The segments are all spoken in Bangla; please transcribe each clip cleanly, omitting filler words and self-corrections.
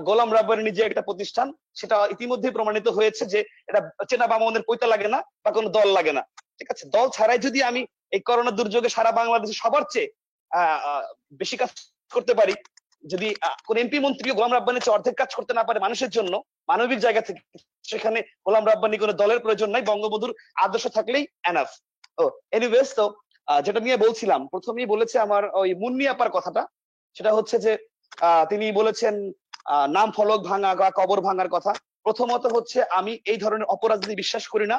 গোলাম রাব্বানি নিজে একটা প্রতিষ্ঠান, সেটা ইতিমধ্যে প্রমাণিত হয়েছে যে এটা চেনা বামনের পৈতা লাগে না বা কোনো দল লাগে না। ঠিক আছে, দল ছাড়াই যদি আমি এই করোনা দুর্যোগে সারা বাংলাদেশে সবার চেয়ে বেশি কাজ করতে পারি, যদি কোন এমপি মন্ত্রী গোলাম রাব্বানি চেয়ে অর্ধেক কাজ করতে না পারে মানুষের জন্য মানবিক জায়গা থেকে, সেখানে গোলাম রাব্বানি কোনো দলের প্রয়োজন নাই, বঙ্গবন্ধুর আদর্শ থাকলেই এনাফ। ও এনিওয়েজ, তো যেটা নিয়ে বলছিলাম, প্রথমেই বলেছে আমার ওই মুন্নি আপার কথাটা, সেটা হচ্ছে যে তিনি বলেছেন নাম ফলক ভাঙা বা কবর ভাঙার কথা। প্রথমত হচ্ছে আমি এই ধরনের অপরাজনীতি বিশ্বাস করি না।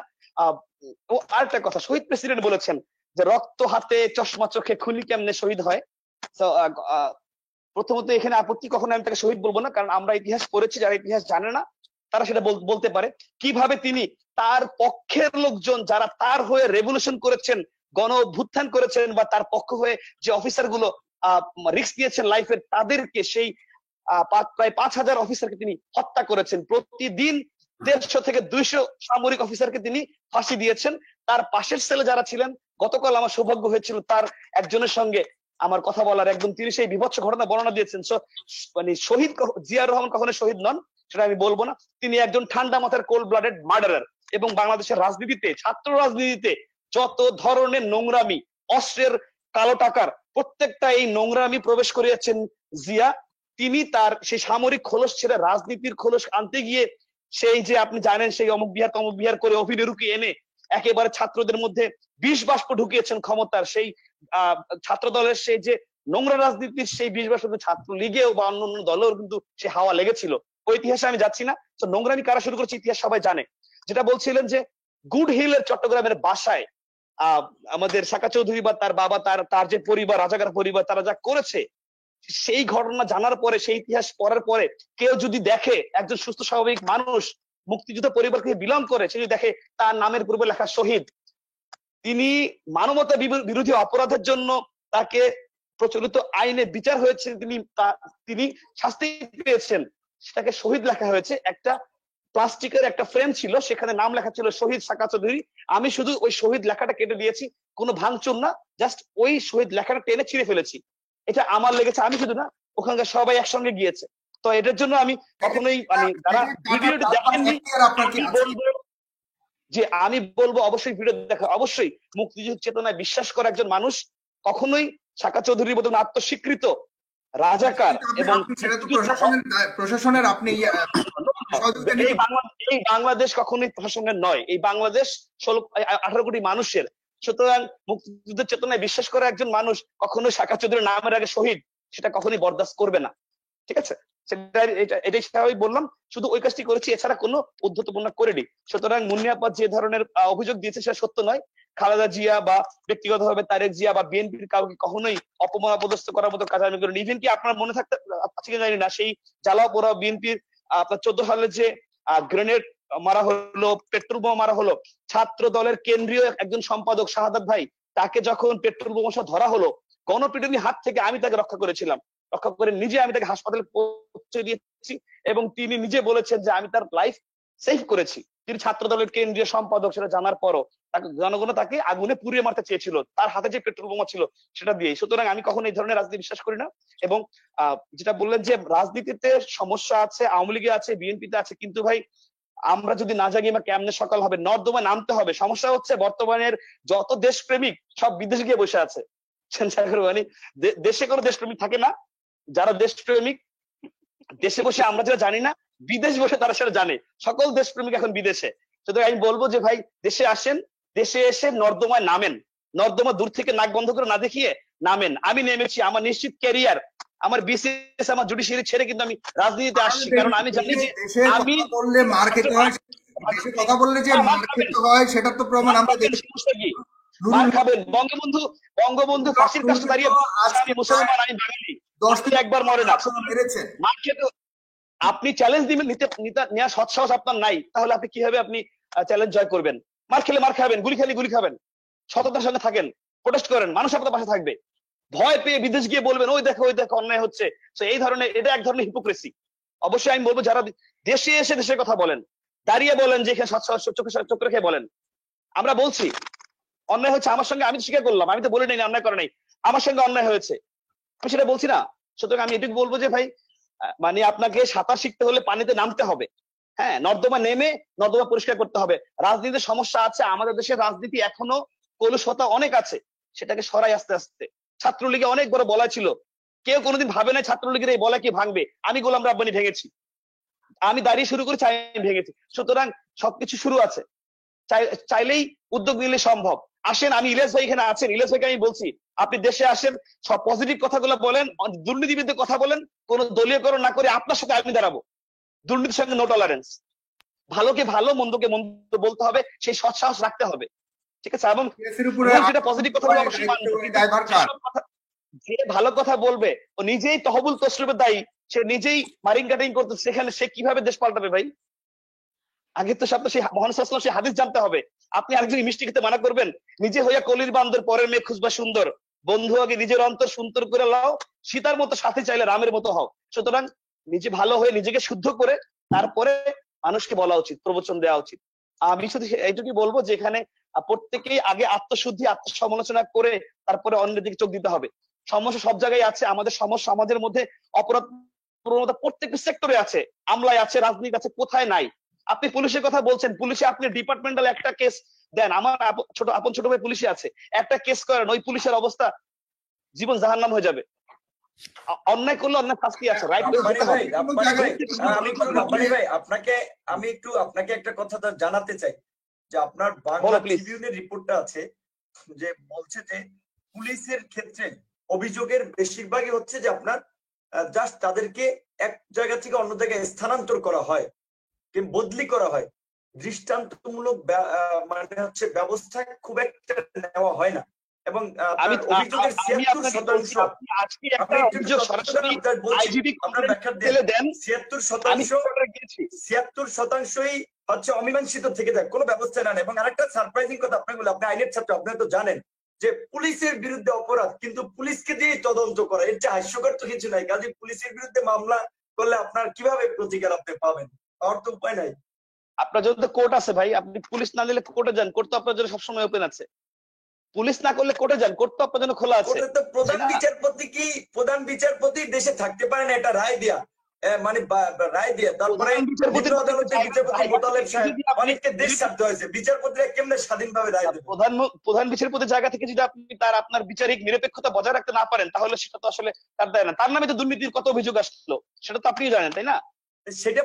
ও আরেকটা কথা, শহীদ প্রেসিডেন্ট বলেছেন যে রক্ত হাতে চশমা চোখে খুনি কেমনে শহীদ হয়। তো প্রথমত এখানে আপত্তি, কখনো আমি তাকে শহীদ বলবো না, কারণ আমরা ইতিহাস পড়েছি, যারা ইতিহাস জানে না তারা সেটা বলতে পারে। কিভাবে তিনি তার পক্ষের লোকজন যারা তার হয়ে রেভলিউশন করেছেন, গণ অভ্যুত্থান করেছেন, বা তার পক্ষ হয়ে যে অফিসার গুলো রিস্ক নিয়েছেন লাইফের, তাদেরকে সেই প্রায় 5,000 অফিসারকে তিনি হত্যা করেছেন। প্রতিদিন 150 থেকে 200 সামরিক অফিসারকে তিনি ফাঁসি দিয়েছেন। তার পাশের সেলে যারা ছিলেন, গতকাল আমার সৌভাগ্য হয়েছিল তার একজনের সঙ্গে আমার কথা বলার, একদম তিনি সেই বিভৎস ঘটনা বর্ণনা দিয়েছেন। মানে শহীদ জিয়াউর রহমান কখনো শহীদ নন সেটা আমি বলবো না, তিনি একজন ঠান্ডা মাথার কোল্ড ব্লাডেড মার্ডারার। এবং বাংলাদেশের রাজনীতিতে, ছাত্র রাজনীতিতে যত ধরনের নোংরামি, অস্ত্রের কালো টাকার প্রত্যেকটা এই নোংরামি প্রবেশ করিয়েছেন জিয়া। তিনি তার সেই সামরিক খোলস ছেড়ে রাজনীতির খোলস আনতে গিয়ে সেই যে আপনি জানেন সেই অমুক বিহার তমুক বিহার করে অভিনরুকে এনে একেবারে ছাত্রদের মধ্যে বিষ বাষ্প ঢুকিয়েছেন ক্ষমতার। সেই ছাত্র দলের সেই যে নোংরা রাজনীতির সেই বিষ বাষ্প ছাত্র লীগেও বা অন্য অন্য দলেও কিন্তু সে হাওয়া লেগেছিল। ওই ইতিহাসে আমি যাচ্ছি না, তো নোংরামি কারা শুরু করেছে ইতিহাস সবাই জানে। যেটা বলছিলেন যে গুড হিলের চট্টগ্রামের বাসায় আমাদের সাকা চৌধুরী বা তার বাবা, তার যে পরিবার, রাজাকার পরিবার, তারা যা করেছে, সেই ঘটনা জানার পরে, সেই ইতিহাস পড়ার পরে কেউ যদি দেখে একজন সুস্থ স্বাভাবিক মানুষ মুক্তিযুদ্ধ পরিবার থেকে বিলং করে, সে যদি দেখে তার নামের পূর্বে লেখা শহীদ, তিনি মানবতা বিরোধী অপরাধের জন্য তাকে প্রচলিত আইনে বিচার হয়েছে, তিনি শাস্তি পেয়েছেন, সেটাকে শহীদ লেখা হয়েছে। একটা প্লাস্টিকের একটা ফ্রেম ছিল, সেখানে নাম লেখা ছিল শহীদ সাকা চৌধুরী। আমি শুধু ওই শহীদ লেখাটা কেটে দিয়েছি, কোনো ভাঙচুর না, জাস্ট ওই শহীদ লেখাটা টেনে ছিঁড়ে ফেলেছি। এটা আমার লেগেছে, আমি শুধু না, ওখানকার সবাই একসঙ্গে গিয়েছে। তো এটার জন্য আমি কখনোই মানে যারা ভিডিওটি দেখেননি, যে আমি বলবো অবশ্যই ভিডিও দেখা, অবশ্যই মুক্তিযুদ্ধ চেতনায় বিশ্বাস করা একজন মানুষ কখনোই সাকা চৌধুরীর মতন আত্মস্বীকৃত রাজাকার এবং প্রশাসনের আপনি এই বাংলাদেশ কখনোই প্রশাসনের নয়, এই বাংলাদেশ 18 কোটি মানুষের। সুতরাং মুক্তিযুদ্ধের চেতনায় বিশ্বাস করা একজন মানুষ কখনোই সাকা চৌধুরীর নামের আগে শহীদ সেটা কখনোই বরদাস্ত করবে না। ঠিক আছে, এটাই স্বাভাবিক বললাম, শুধু ওই কাজটি করেছি, এছাড়া কোনো উদ্ধতপূর্ণ করেনি। সুতরাং মুন্নি আপা যে ধরনের অভিযোগ দিয়েছে সেটা সত্য নয়। খালেদা জিয়া বা ব্যক্তিগতভাবে তারেক জিয়া বা বিএনপির কাউকে কখনোই অপমান অপদস্থ করার মতো কাজ আমি করিনি। ইভেন কি আপনার মনে থাকতে আছে কি জানি না, সেই জ্বালাও পোড়া বিএনপির আপনার 14 সালে যে গ্রেনেড মারা হলো, পেট্রোল বোমা মারা হলো, ছাত্র দলের কেন্দ্রীয় একজন সম্পাদক শাহাদাত ভাই, তাকে যখন পেট্রোল বোমা ধরা হলো, গণপিটুনির হাত থেকে আমি তাকে রক্ষা করেছিলাম, রক্ষা করে নিজে আমি তাকে হাসপাতালে পৌঁছে দিয়েছি, এবং তিনি নিজে বলেছেন যে আমি তার লাইফ সেভ করেছি। তিনি ছাত্র দলের কেন্দ্রীয় সম্পাদক, সেটা জানার পরও তাকে জনগণ তাকে আগুনে পুড়িয়ে মারতে চেয়েছিল, তার হাতে যে পেট্রোল বোমা ছিল সেটা দিয়ে। সুতরাং আমি কখনো এই ধরনের রাজনীতি বিশ্বাস করি না। এবং যেটা বললেন যে রাজনীতিতে সমস্যা আছে, আওয়ামী লীগে আছে, বিএনপিতে আছে, কিন্তু ভাই আমরা যদি না জাগি বা কেমনে সকাল হবে, নর্দমা নামতে হবে। সমস্যা হচ্ছে বর্তমানের যত দেশপ্রেমিক সব বিদেশ গিয়ে বসে আছে। মানে দেশে কোনো দেশপ্রেমিক থাকে না, যারা দেশপ্রেমিক দেশে বসে আমরা যেটা জানি না, বিদেশ বসে তারা সেটা জানে। সকল দেশপ্রেমিক এখন বিদেশে। সুতরাং আমি বলবো যে ভাই দেশে আসেন, দেশে এসে নর্দমায় নামেন, নর্দমা দূর থেকে নাক বন্ধ করে না দেখিয়ে নামেন। আমি নেমেছি, আমার নিশ্চিত ক্যারিয়ার, আমার বিসিএস, আমার জুডিশিয়ারি ছেড়ে কিন্তু আমি রাজনীতিতে আসছি, কারণ আমি জানি যে আমি বললে মার খেতে হয়, কথা বললে যে মার খেতে হয় সেটা তো প্রমাণ আমরা দেখি। মার খাবেন, বঙ্গবন্ধু ফাঁসির কাছে দাঁড়িয়ে আমি মুসলমান, আমি বাঙালি, 10 একবার মরে না, মার খেতে। আপনি চ্যালেঞ্জ দিবেন, নেওয়ার সৎসাহস আপনার নাই, তাহলে আপনি কিভাবে আপনি চ্যালেঞ্জ জয় করবেন? মার খেলে মার খাবেন, গুলি খেলে গুলি খাবেন, সততার সঙ্গে থাকেন, প্রোটেস্ট করেন, মানুষ আপনার পাশে থাকবে। ভয় পেয়ে বিদেশ গিয়ে বলবেন ওই দেখো অন্যায় হচ্ছে, তো এই ধরনের, এটা এক ধরনের হিপোক্রেসি। অবশ্যই আমি বলবো যারা দেশে এসে দেশের কথা বলেন, দাঁড়িয়ে বলেন যে এখানে সৎসাহস চোখে রেখে বলেন, আমরা বলছি অন্যায় হচ্ছে আমার সঙ্গে, আমি স্বীকার করলাম, আমি তো বলি নাই অন্যায় করে নাই, আমার সঙ্গে অন্যায় হয়েছে, আমি সেটা বলছি না। সুতরাং আমি এটুকু বলবো যে ভাই মানে আপনাকে সাঁতার শিখতে হলে পানিতে নামতে হবে। হ্যাঁ, নর্দমা নেমে নর্দমা পরিষ্কার করতে হবে। রাজনীতির সমস্যা আছে, আমাদের দেশের রাজনীতি এখনো কলুষতা অনেক আছে, সেটাকে সরাই আস্তে আস্তে। ছাত্রলীগে অনেক বড় বলা ছিল, কেউ কোনোদিন ভাবে না ছাত্রলীগের এই বলা কি ভাঙবে। আমি গোলাম রাব্বানি ভেঙেছি, আমি দাঁড়িয়ে শুরু করেছি, আমি ভেঙেছি। সুতরাং সবকিছু শুরু আছে, চাইলেই উদ্যোগ নিলে সম্ভব। আসেন, আমি ইলিয়াস ভাই এখানে আছেন, ইলিয়াস ভাইকে আমি বলছি আপনি দেশে আসেন, সব পজিটিভ কথাগুলো বলেন, দুর্নীতি বিরুদ্ধে কথা বলেন, কোন দলীয়করণ না করে আপনার সাথে আমি দাঁড়াবো। দুর্নীতির সঙ্গে নো টলারেন্স, ভালোকে ভালো মন্দকে মন্দ বলতে হবে, সেই সৎ সাহস রাখতে হবে, ঠিক আছে। এবং যেটা পজিটিভ কথা বলে অবশ্যই মানবো, যে ভালো কথা বলবে ও নিজেই তহবিল তসরুপের দায়ী, সে নিজেই মারিং কাটিং করতে, সেখানে সে কিভাবে দেশ পাল্টাবে ভাই? আগে তো সব সেই মহান সাল্লাল্লাহু সেই হাদিস জানতে হবে। আপনি আরেকজন মিষ্টি খেতে মানা করবেন? নিজে হইয়া কলির বান্দর, পরের মেয়ে খুঁজবা সুন্দর। বন্ধু আগে নিজের অন্তর সুন্দর করে লাও, সীতার মতো সাথে চাইলে রামের মতো হও। সুতরাং নিজে ভালো হয়ে নিজেকে শুদ্ধ করে তারপরে মানুষকে বলা উচিত, প্রবচন দেওয়া উচিত। আমি শুধু এইটুকুই বলবো যে এখানে প্রত্যেকেই আগে আত্মশুদ্ধি, আত্মসমালোচনা করে তারপরে অন্যের দিকে চোখ দিতে হবে। সমস্যা সব জায়গায় আছে, আমাদের সমস্যা আমাদের মধ্যে, অপরাধ প্রবণতা প্রত্যেকটা সেক্টরে আছে, আমলায় আছে, রাজনীতি আছে, কোথায় নাই? আপনি পুলিশের কথা বলছেন, পুলিশে আপনি ডিপার্টমেন্টাল একটা কেস দেন, আমার ছোট ভাই পুলিশে আছে, একটা কেস করেন, ওই পুলিশের অবস্থা জীবন জাহান্নাম হয়ে যাবে। অন্যায় করলে অন্যায় শাস্তি আছে, রাইট? আমি একটু আপনাকে একটা কথা জানাতে চাই যে আপনার বাংলা ট্রিবিউনের রিপোর্টটা আছে যে বলছে যে পুলিশের ক্ষেত্রে অভিযোগের বেশিরভাগই হচ্ছে যে আপনার জাস্ট তাদেরকে এক জায়গা থেকে অন্য জায়গায় স্থানান্তর করা হয়, বদলি করা হয়, দৃষ্টান্তমূলক মানে হচ্ছে ব্যবস্থা খুব একটা নেওয়া হয় না। এবং অভিযোগের 76%ই হচ্ছে অমীমাংসিত থেকে যায়, কোনো ব্যবস্থা নেন। এবং আরেকটা সারপ্রাইজিং কথা আপনাকে বলি, আপনি আইনের ছাত্র, আপনারা তো জানেন যে পুলিশের বিরুদ্ধে অপরাধ কিন্তু পুলিশকে দিয়ে তদন্ত করা, এর চেয়ে হাস্যকর তো কিছু নাই। কাজে পুলিশের বিরুদ্ধে মামলা করলে আপনার কিভাবে প্রতিকার আপনি পাবেন? পাওয়ার তো উপায় নাই। আপনার জন্য তো কোর্ট আছে ভাই, আপনি পুলিশ না দিলে কোর্টে যান, কোর্ট তো আপনার জন্য সবসময় ওপেন আছে। পুলিশ না করলে কোর্টে যান, কোর্ট তো আপনার জন্য খোলা আছে। প্রধান বিচারপতি দেশে থাকতে পারেন এটা রায় দিয়া, মানে রায় দিয়া, তারপরে অনেককে দেশ ছাড়তে হয়েছে, বিচারপতিরা কেমনে স্বাধীনভাবে রায় দেবে? প্রধান বিচারপতির জায়গা থেকে যদি আপনি আপনার বিচারিক নিরপেক্ষতা বজায় রাখতে না পারেন, তাহলে সেটা তো আসলে তার দায় না। তার নামে তো দুর্নীতির কত অভিযোগ আসলো, সেটা তো আপনিও জানেন, তাই না? সেটা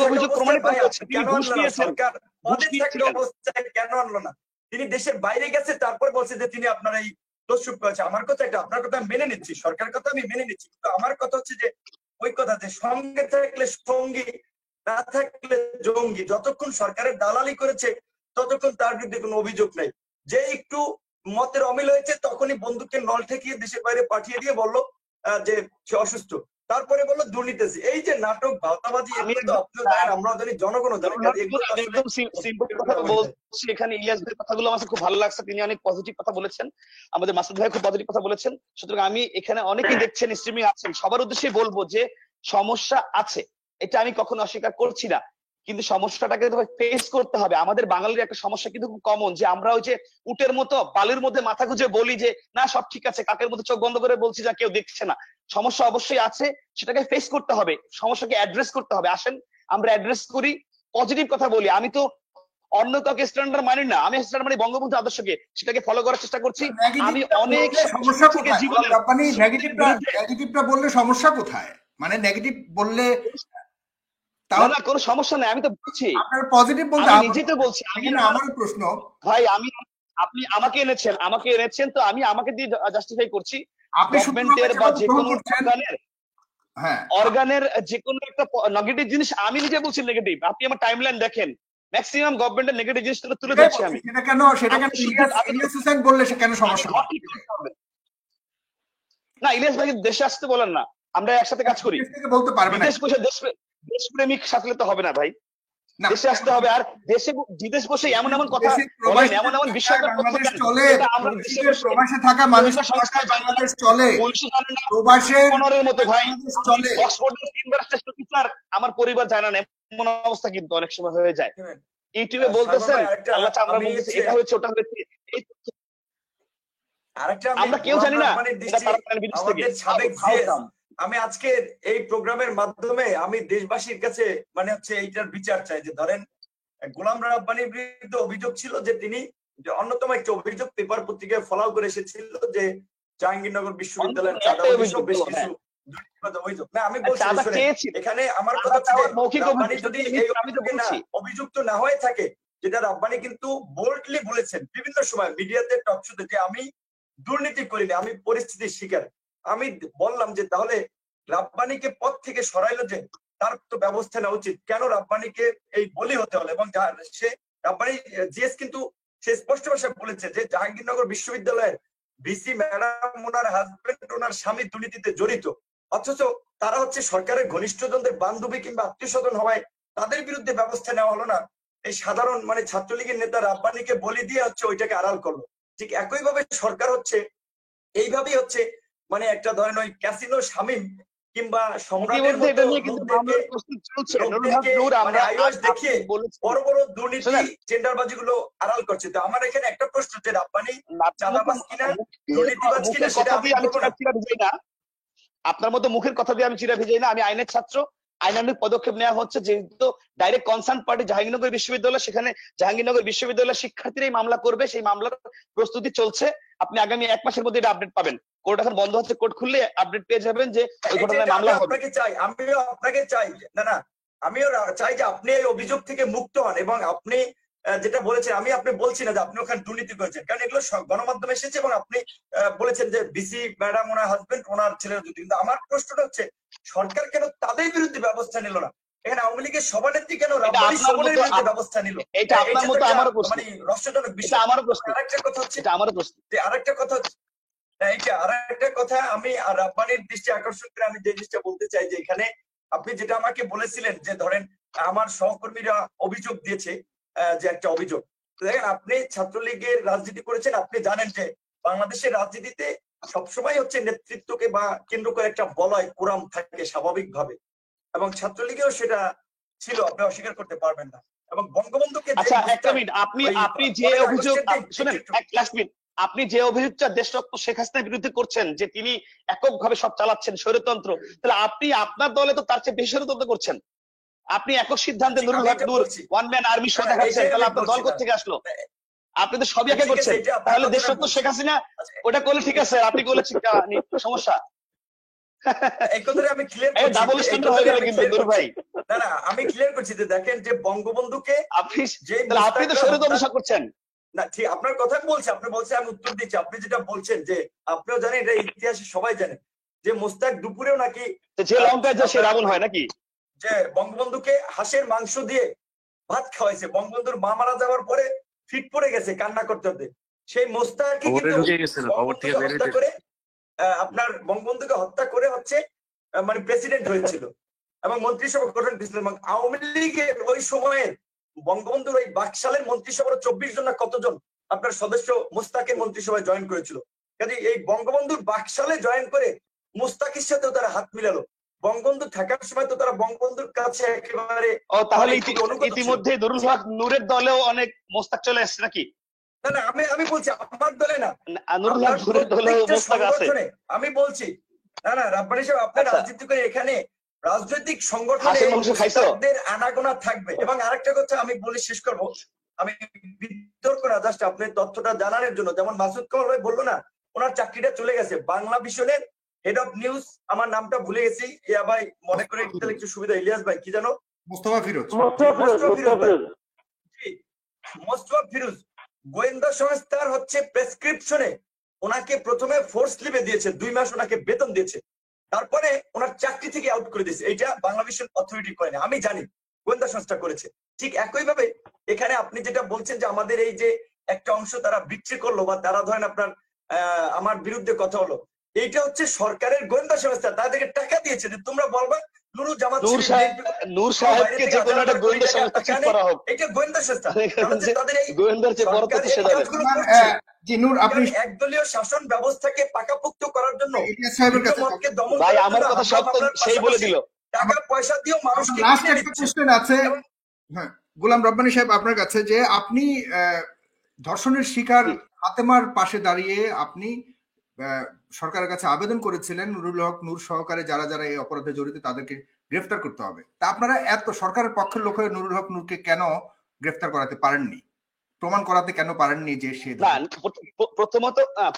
অভিযোগ প্রমাণিত হয়েছে। কেন আনলো না? তিনি দেশের বাইরে গেছে, তারপর বলছে যে তিনি আপনার এই দোষরূপ করেছে। আমার কথা এটা, আপনার কথা মেনে নিচ্ছি, সরকার কথা আমি মেনে নিচ্ছি, কিন্তু আমার কথা হচ্ছে যে ওই কথা যে সঙ্গে থাকলে সঙ্গী, না থাকলে জঙ্গি। যতক্ষণ সরকারের দালালি করেছে ততক্ষণ তার বিরুদ্ধে কোনো অভিযোগ নাই। যে একটু মতের অমিল হয়েছে তখনই বন্দুকের নল ঠেকিয়ে দেশের বাইরে পাঠিয়ে দিয়ে বললো যে সে অসুস্থ, তারপরে বললো দুর্নীতি। এই যে নাটক, ভাওতাবাজি, আমরা জানি, জনগণও জানি। এখানে ইলিয়াস ভাইয়ের কথাগুলো আমার খুব ভালো লাগছে, তিনি অনেক পজিটিভ কথা বলেছেন, আমাদের মাসুদ ভাই খুব পজিটিভ কথা বলেছেন। সুতরাং আমি এখানে অনেকেই দেখছেন, স্ট্রিমিং আছেন, সবার উদ্দেশ্যে বলবো যে সমস্যা আছে, এটা আমি কখনো অস্বীকার করছি না, কিন্তু সমস্যাটাকে ফেস করতে হবে। আমাদের বাঙালির একটা সমস্যা কিন্তু খুব কমন, যে আমরা ওই যে উটের মতো বালির মধ্যে মাথা গুঁজে বলি যে না সব ঠিক আছে, কাকের মতো চোখ বন্ধ করে বলছি যা কেউ দেখছে না। সমস্যা অবশ্যই আছে, সেটাকে ফেস করতে হবে, সমস্যাকে অ্যাড্রেস করতে হবে। আসেন আমরা অ্যাড্রেস করি, পজিটিভ কথা বলি। আমি তো অন্য কাউকে স্ট্যান্ডার্ড মানি না, আমি স্ট্যান্ডার্ড মানি বঙ্গবন্ধু আদর্শকে, সেটাকে ফলো করার চেষ্টা করছি। আমি অনেক সমস্যা কোথায় নেগেটিভটা বললে সমস্যা কোথায়? মানে নেগেটিভ বললে না কোনো সমস্যা নাই, আমি তো বলছি আপনার পজিটিভ বলতে, আমি নিজেই তো বলছি। আমার প্রশ্ন ভাই, আপনি আমাকে এনেছেন তো আমি আমাকে দিয়ে জাস্টিফাই করছি। গভর্নমেন্টের বা যে কোনো অর্গানের যে কোনো একটা নেগেটিভ জিনিস আমি নিজে বলছি নেগেটিভ। আপনি আমার টাইমলাইন দেখেন, ম্যাক্সিমাম গভর্নমেন্টের নেগেটিভ জিনিসটা তুলে ধরছি আমি। সেটা কেন ইলিয়াস হোসেন বললে সে কেন সমস্যা হবে? না, ইলিয়াস ভাই দেশে আসতে বলেন না, আমরা একসাথে কাজ করি। বলতে পারবে না, দেশপ্রেমিক থাকলে তো হবে না ভাই, দেশে আসতে হবে। আর দেশে বিদেশ বসে এমন এমন কথা বলেন, এমন এমন বিশ্বকাপ চলে, প্রবাসে থাকা মানুষের সংস্কার বাংলাদেশ চলে, প্রবাসের মতো ভাই চলে। অক্সফোর্ডের 3 বার শ্রেষ্ঠ টিচার আমার পরিবার জানে না, এমন অবস্থা কিন্তু অনেক সময় হয়ে যায়। ইউটিউবে বলতেছেন আল্লাহ আমরা বলতেছি এটা হচ্ছে ওটা হচ্ছে, আমরা কেউ জানি না বিদেশ থেকে। আমি আজকে এই প্রোগ্রামের মাধ্যমে আমি দেশবাসীর কাছে মানে হচ্ছে এইটার বিচার চাই যে ধরেন গোলাম রাব্বানির বিরুদ্ধে অভিযোগ ছিল যে তিনি অন্যতম একটি অভিযোগ পেপার পত্রিকায় ফলাও করে এসেছিল যে জাহাঙ্গীরনগর বিশ্ববিদ্যালয়ের চাঁদাবাজি সহ বেশ কিছু অভিযোগ। না আমি বলছি এখানে আমার কথা হচ্ছে রাব্বানি যদি এই অভিযুক্ত না হয়ে থাকে, যেটা রাব্বানি কিন্তু বোল্ডলি বলেছেন বিভিন্ন সময় মিডিয়াতে টক শোতে যে আমি দুর্নীতি করিনি, আমি পরিস্থিতির শিকার। আমি বললাম যে তাহলে রাব্বানিকে পদ থেকে সরাইলো যে তার তো ব্যবস্থা নেওয়া উচিত, কেন রাব্বানিকে এই বলি হতে হলো? এবং সে রাব্বানি জিএস কিন্তু সে স্পষ্ট ভাষায় বলেছে যে জাহাঙ্গীরনগর বিশ্ববিদ্যালয়ের ভিসি ম্যাডাম ওনার হাজবেন্ড ওনার স্বামী দুর্নীতিতে জড়িত, অথচ তারা হচ্ছে সরকারের ঘনিষ্ঠজনদের বান্ধবী কিংবা আত্মীয় স্বজন হওয়ায় তাদের বিরুদ্ধে ব্যবস্থা নেওয়া হলো না। এই সাধারণ মানে ছাত্রলীগের নেতা রাব্বানিকে বলি দিয়ে হচ্ছে ওইটাকে আড়াল করলো। ঠিক একইভাবে সরকার হচ্ছে এইভাবেই হচ্ছে মানে একটা ধরেন ওই ক্যাসিনো শামিম কিংবা সম্রাটের মতো দেখিয়ে বড় বড় দুর্নীতি টেন্ডারবাজি গুলো আড়াল করছে। তো আমার এখানে একটা প্রশ্ন যে রাব্বানি চাঁদাবাজ কিনা দুর্নীতিবাজ কিনা সেটা আমি না, আপনার মতো মুখের কথা দিয়ে আমি চিরা ভিজাই না। আমি আইনের ছাত্র, আইনানুগ পদক্ষেপ নেওয়া হচ্ছে যেহেতু ডাইরেক্ট কনসার্ন পার্টি জাহাঙ্গীরনগর বিশ্ববিদ্যালয়, সেখানে জাহাঙ্গীরনগর বিশ্ববিদ্যালয়ের শিক্ষার্থীরাই মামলা করবে, সেই মামলার প্রস্তুতি চলছে। আপনি আগামী 1 মাসের মধ্যে এটা আপডেট পাবেন। কোর্ট এখন বন্ধ হচ্ছে, কোর্ট খুললে আপডেট পেয়ে যাবেন যে ওই ঘটনায় মামলা হবে। আমিও আপনাকে চাই আমিও চাই যে আপনি এই অভিযোগ থেকে মুক্ত হন এবং আপনি যেটা বলেছেন আপনি বলছি না যে আপনি ওখানে দুর্নীতি করেছেন, কারণ এগুলো গণমাধ্যমে এসেছে এবং আপনি বলেছেন যে বিসি ম্যাডাম ওনার হাজবেন্ড ওনার ছেলের যদি। কিন্তু আমার প্রশ্নটা হচ্ছে সরকার কেন তাদের বিরুদ্ধে ব্যবস্থা নিল না? এখানে আওয়ামী লীগের সভানেত্রী কেন রাব্বানির বিরুদ্ধে ব্যবস্থা নিল? এটা আপনার মতো আমারও প্রশ্ন, মানে রহস্যজনক বিষয়। আমারও প্রশ্ন। আরেকটা কথা হচ্ছে আরেকটা কথা আমি রাব্বানির দৃষ্টি আকর্ষণ করে আমি যে জিনিসটা বলতে চাই যে এখানে আপনি যেটা আমাকে বলেছিলেন যে ধরেন আমার সহকর্মীরা অভিযোগ দিয়েছে যে একটা অভিযোগ, দেখেন আপনি ছাত্রলীগের রাজনীতি করেছেন, আপনি জানেন যে বাংলাদেশের রাজনীতিতে সবসময় হচ্ছে নেতৃত্বকে বা কেন্দ্র করে একটা বলয় কোরাম থাকে স্বাভাবিকভাবে, এবং ছাত্রলীগেও সেটা ছিল, আপনি অস্বীকার করতে পারবেন না। এবং বঙ্গবন্ধুকে আপনি যে অভিযোগ শুনেন, লাস্ট মিনিট, আপনি যে অভিযোগটা দেশরত্ন শেখ হাসিনার বিরুদ্ধে করছেন যে তিনি এককভাবে সব চালাচ্ছেন স্বৈরতন্ত্র, তাহলে আপনি আপনার দলে তো তার চেয়ে বেশি স্বৈরতন্ত্র করছেন। আপনি একক সিদ্ধান্তে নুরুল হক নূর ওয়ান ম্যান আর্মি শো দেখাচ্ছেন, তাহলে আপনার দল কোথা থেকে আসলো? আপনি তো সবই একা করছেন, তাহলে দেশরত্ন শেখ হাসিনা ওটা করলে ঠিক আছে, আপনি করলে সমস্যা। এই কথাটা আমি ক্লিয়ার করছি, ডাবল স্ট্যান্ডার্ড হয়ে গেল কিন্তু নূর ভাই। না আমি ক্লিয়ার করছি যে দেখেন যে বঙ্গবন্ধুকে আপনি তো স্বৈরতন্ত্র করছেন না। ঠিক আপনার কথা বলছি, আপনি বলছেন আমি উত্তর দিচ্ছি। আপনি যেটা বলছেন যে আপনিও জানেন, এটা ইতিহাসে সবাই জানে যে মোস্তাক দুপুরেও নাকি যে লঙ্কায় যে সে রাবণ হয় নাকি, যে বঙ্গবন্ধুকে হাঁসের মাংস দিয়ে ভাত খাওয়াইছে। বঙ্গবন্ধুর মা মারা যাওয়ার পরে ফিট পড়ে গেছে কান্না করতে করতে, সেই মোস্তাক হত্যা করে আপনার বঙ্গবন্ধুকে হত্যা করে হচ্ছে মানে প্রেসিডেন্ট হয়েছিল এবং মন্ত্রিসভা গঠন করেছিল। এবং আওয়ামী লীগের ওই সময়ের বঙ্গবন্ধুর ওই বাকশালের মন্ত্রিসভার 24 জন না কতজন আপনার সদস্য মুস্তাকের মন্ত্রিসভায় জয়েন করেছিল। কাজে এই বঙ্গবন্ধুর বাকশালে জয়েন করে মুস্তাকের সাথেও তারা হাত মিলালো। বঙ্গবন্ধু থাকার সময় তো তারা বঙ্গবন্ধুর কাছে একেবারে তাহলে ইতিমধ্যে নুরুল হক নূরের দলেও অনেক মোস্তাক চলে আসছে নাকি? না আমি বলছি আমার দলে না, নুরুল হক নূরের দলেও মোস্তাক আছে। আমি বলছি না রাব্বানি সাহেব, আপনার রাজনীতি করে এখানে রাজনৈতিক সংগঠনের আনাগোনা থাকবে। এবং আরেকটা কথা আমি বলে শেষ করবো, আমি বিতর্ক না, জাস্ট আপনি তথ্যটা জানানোর জন্য। যেমন মাসুদ কামাল ভাই বললো না ওনার চাকরিটা চলে গেছে, বাংলা ভিশনের হেড অফ নিউজ, আমার নামটা ভুলে গেছি, ইয়া ভাই মনে করে দিতে একটু সুবিধা। ইলিয়াস ভাই কি জানো, মোস্তফা ফিরোজ গোয়েন্দা সংস্থার হচ্ছে প্রেসক্রিপশনে ওনাকে প্রথমে ফোর্স লিভে দিয়েছে, 2 মাস ওনাকে বেতন দিয়েছে, তারপরে ওনার চাকরি থেকে আউট করে দিয়েছে। এইটা বাংলাদেশের অথরিটি করে না, আমি জানি গোয়েন্দা সংস্থা করেছে। ঠিক একইভাবে এখানে আপনি যেটা বলছেন যে আমাদের এই যে একটা অংশ তারা বিক্রি করলো বা তারা ধরেন আপনার আমার বিরুদ্ধে কথা হলো, এইটা হচ্ছে সরকারের গোয়েন্দা সংস্থা, তাদেরকে টাকা দিয়েছে যে তোমরা বলবা নূর সাহেবকে যে কোনো একটা গোয়েন্দা সংস্থা ঠিক করা হোক, এটা গোয়েন্দা সংস্থা। তাদের এই গোয়েন্দার যে বড় তো সেটা একদলীয় শাসন ব্যবস্থাকে পাকাপোক্ত করার জন্য ভাই আমার কথা সব তো সেই বলে দিল, টাকা পয়সা দিয়েও মানুষকে লাস্ট একটা কোশ্চেন আছে। হ্যাঁ গোলাম রব্বানী সাহেব আপনার কাছে, যে আপনি ধর্ষণের শিকার ফাতেমার পাশে দাঁড়িয়ে আপনি সরকারের কাছে আবেদন করেছিলেন নুরুল হক নূর সহকারে যারা যারা এই অপরাধে জড়িত তাদেরকে গ্রেফতার করতে হবে। তা আপনারা এত সরকারের পক্ষের লোক হয়ে নুরুল হক নূরকে কেন গ্রেফতার করাতে পারেননি, প্রমাণ করাতে কেন পারেননি যে সে? না,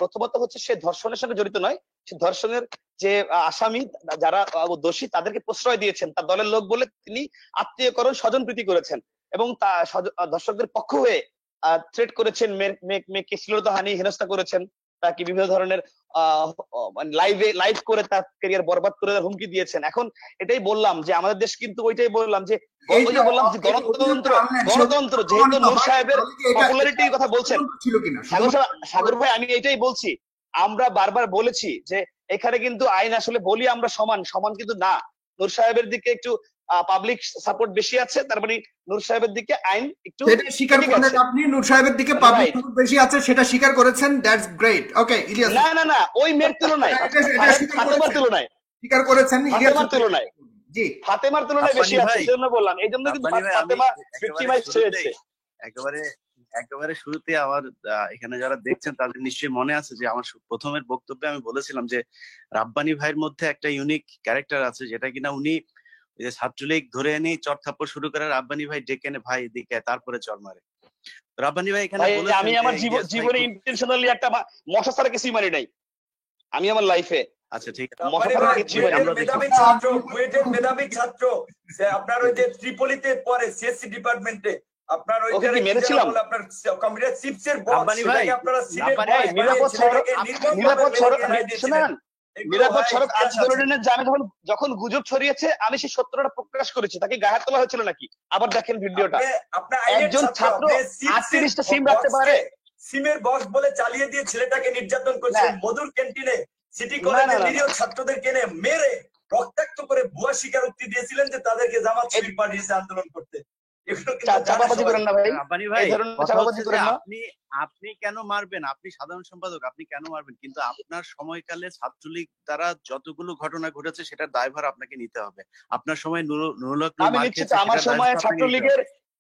প্রথমত হচ্ছে সে ধর্ষণের সঙ্গে জড়িত নয়। সে ধর্ষণের যে আসামি যারা দোষী তাদেরকে প্রশ্রয় দিয়েছেন তার দলের লোক বলে তিনি আত্মীয়করণ স্বজনপ্রীতি করেছেন এবং তা দর্শকদের পক্ষ হয়ে থ্রেট করেছেন, মেয়েকে শ্লীলতাহানি হেনস্থা করেছেন, তাকে বিভিন্ন ধরনের লাইভ করে তার ক্যারিয়ার বরবাদ করে দেওয়ার হুমকি দিয়েছেন। এখন এটাই বললাম যে আমাদের দেশ কিন্তু ওইটাই বললাম যে গণতন্ত্র যেহেতু নূর সাহেবের পপুলারিটির কথা বলছেন সাগর ভাই, আমি এটাই বলছি, আমরা বারবার বলেছি যে এখানে কিন্তু আইন আসলে বলি আমরা সমান কিন্তু না। নূর সাহেবের দিকে একটু পাবলিক সাপোর্ট বেশি আছে, তার মানে নূর সাহেবের দিকে আইন একটু স্বীকার করেছেন। আপনি নূর সাহেবের দিকে পাবলিক সাপোর্ট বেশি আছে সেটা স্বীকার করেছেন, দ্যাটস গ্রেট। ওকে ইলিয়াস, না ওই মেয়ের তুলনায় ফাতেমার তুলনায় স্বীকার করেছেন, ফাতেমার তুলনায় জি ফাতেমার তুলনায় বেশি আছে, এইজন্য বললাম, এইজন্য কিন্তু ফাতেমা ভিক্টিমাইজ হয়েছে। একেবারে শুরুতে আমার এখানে যারা দেখছেন তাদের নিশ্চয়ই মনে আছে যে আমার প্রথমের বক্তব্যে আমি বলেছিলাম যে রাব্বানী ভাইয়ের মধ্যে একটা ইউনিক ক্যারেক্টার আছে, যেটা কিনা উনি ছাত্রলীগ ধরে এনে চড়থাপ্পড় শুরু করে রাব্বানী ভাই ডেকে এনে ভাই এদিকে তারপরে চড় মারে। রাব্বানী ভাই এখানে আমি আমার জীবনে ইন্টেনশনালি একটা মশা ছাড়া কিছুই মারি নাই আমি আমার লাইফে। আচ্ছা ঠিক আছে, মেধাবী ছাত্র আপনার ওই যে ত্রিপলিতে পরে সিএসসি ডিপার্টমেন্টে আপনার ওই মেরেছিলাম আপনার কম্পিউটার চিপসের বক্স, রাব্বানী ভাই আপনারা নিরাপদ সড়ক আন্দোলনের জানে যখন গুজব ছড়িয়েছে আমি সেই সত্যটা প্রকাশ করেছি, তাকে গায়ে তোলা হয়েছিল নাকি? আবার দেখেন ভিডিওটা, একজন ছাত্র 38টা সিম রাখতে পারে, সিমের বক্স বলে চালিয়ে দিয়ে ছেলেটাকে নির্যাতন করছিলেন মধুর ক্যান্টিনে, সিটি কলেজের নিরীহ ছাত্রদেরকে এনে মেরে রক্তাক্ত করে ভুয়া স্বীকারোক্তি দিয়েছিলেন যে তাদেরকে জামাত শিবির পাঠিয়েছে আন্দোলন করতে। আপনি কেন মারবেন? আপনি সাধারণ সম্পাদক, আপনি কেন মারবেন? কিন্তু আপনার সময়কালে ছাত্রলীগ দ্বারা যতগুলো ঘটনা ঘটেছে সেটার দায়ভার আপনাকে নিতে হবে। আপনার সময় নুরুল হক আমার সময়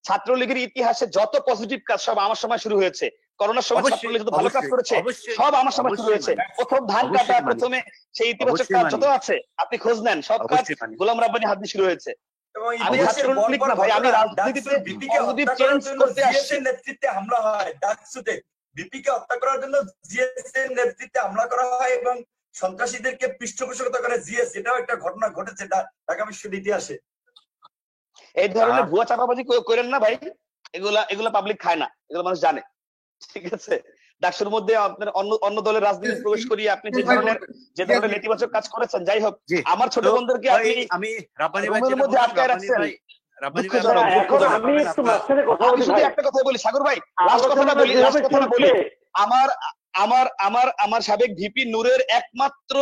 ছাত্রলীগের ইতিহাসে যত পজিটিভ কাজ সব আমার সময় শুরু হয়েছে। করোনার সময় ছাত্রলীগ যত ভালো কাজ করেছে সব আমার সময় শুরু হয়েছে। প্রথম ধান কাটা, প্রথমে সেই ইতিবাচক কাজ যত আছে আপনি খোঁজ নেন, সব কাজ গোলাম রাব্বানী হাত দিয়ে শুরু হয়েছে। আমি ছাত্রলীগ না ভাই, আমি রাজনীতিতে পজিটিভ চেঞ্জ করতে আসছি। নেতৃত্বে হামলা হয় ডাকসুতে, বিপিকে হত্যা করার জন্য জিএস এর নেতৃত্বে হামলা করা হয় এবং সন্ত্রাসীদেরকে পৃষ্ঠপোষকতা করে জিএস, এটাও একটা ঘটনা ঘটেছে ঢাকা বিশ্ববিদ্যালয়ের ইতিহাসে। এই ধরনের ভুয়া চাপাবাজি করেন না ভাই, এগুলা পাবলিক খায় না, এগুলো মানুষ জানে, ঠিক আছে? ডাকসুর মধ্যে আপনার অন্য দলের রাজনীতি প্রবেশ করিয়ে আপনি যে ধরনের নেতিবাচক কাজ করেছেন, যাই হোক আমার ছোট বোনদেরকে আমি রাব্বানী ভাইয়ের মধ্যে আটকায় রাখছেন। আমি শুধু একটা কথা বলি সাগর ভাই, লাস্ট কথাটা বলি, আমার সাবেক ভিপি নূরের একমাত্র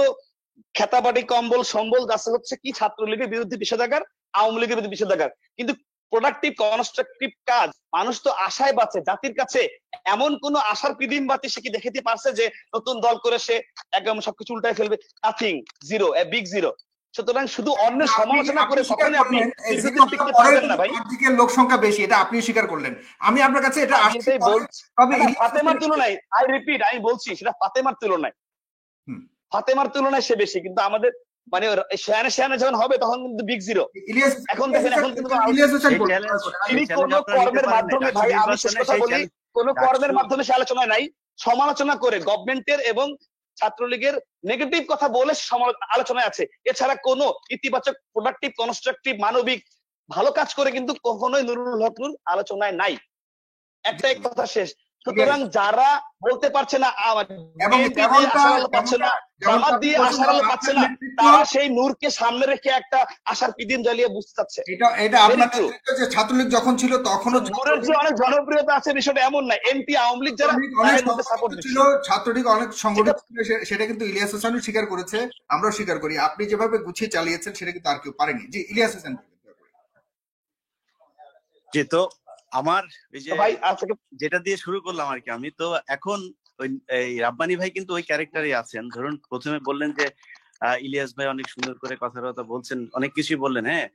খেতাবাটি কম্বল সম্বল আছে হচ্ছে কি ছাত্রলীগের বিরুদ্ধে নিষেধাজ্ঞার, আওয়ামী লীগের বিরুদ্ধে নিষেধাজ্ঞার। কিন্তু প্রোডাক্টিভ কনস্ট্রাকটিভ কাজ, মানুষ তো আশায় বাঁচে, জাতির কাছে এমন কোন আশার পিদিম বাতি সে কি দেখাতে পারছে যে নতুন দল করে সে একদম সবকিছু উল্টায় ফেলবে? Nothing, zero, a big zero. সুতরাং শুধু অন্যের সমালোচনা করে কখনোই আপনি টিকতে পারবেন না ভাই। লোক সংখ্যা বেশি, এটা আপনি স্বীকার করলেন। আমি আপনার কাছে এটা আসছি, তবে ফাতেমার তুলনায় আই রিপিট, আমি বলছি সেটা ফাতেমার তুলনায় সে বেশি, কিন্তু আমাদের মানে শেয়ানে যখন হবে তখন কিন্তু বিগ জিরো। এখন দেখেন, এখন কিন্তু কোন কর্মের মাধ্যমে, ভাই আমি শেষ কথা বলি, কোন কর্মের মাধ্যমে সে আলোচনায় নাই, সমালোচনা করে গভর্নমেন্টের এবং ছাত্রলীগের নেগেটিভ কথা বলে আলোচনায় আছে। এছাড়া কোনো ইতিবাচক প্রোডাক্টিভ কনস্ট্রাকটিভ মানবিক ভালো কাজ করে কিন্তু কখনোই নুরুল হক নূর আলোচনায় নাই। একটাই কথা শেষ। সুতরাং যারা বলতে পারছে না, জামাত দিয়ে আশার আলো পাচ্ছে না, তারা সেই নূরকে সামনে রেখে একটা আশার পিদিম জ্বালিয়ে বুঝতে চাচ্ছে। এটা আপনাদের যে ছাত্রলীগ যখন ছিল তখনও নূরের যে অনেক জনপ্রিয়তা আছে, বিষয়টা এমন না। এমপি আওয়ামী লীগ যারা সাপোর্ট ছিল, ছাত্রলীগ অনেক সংগঠিত ছিল, সেটা কিন্তু ইলিয়াস হোসেনও স্বীকার করেছে, আমরাও স্বীকার করি। আপনি যেভাবে গুছিয়ে চালিয়েছেন সেটা কিন্তু আর কেউ পারেনি। জি ইলিয়াস হোসেন। জি, তো আমার যেটা দিয়ে শুরু করলাম আর কি, আমি তো এখন ওই রাব্বানী ভাই কিন্তু ওই ক্যারেক্টারই আছেন। ধরুন প্রথমে বললেন যে ইলিয়াস ভাই অনেক সুন্দর করে কথা বলছেন, অনেক কিছুই বললেন, হ্যাঁ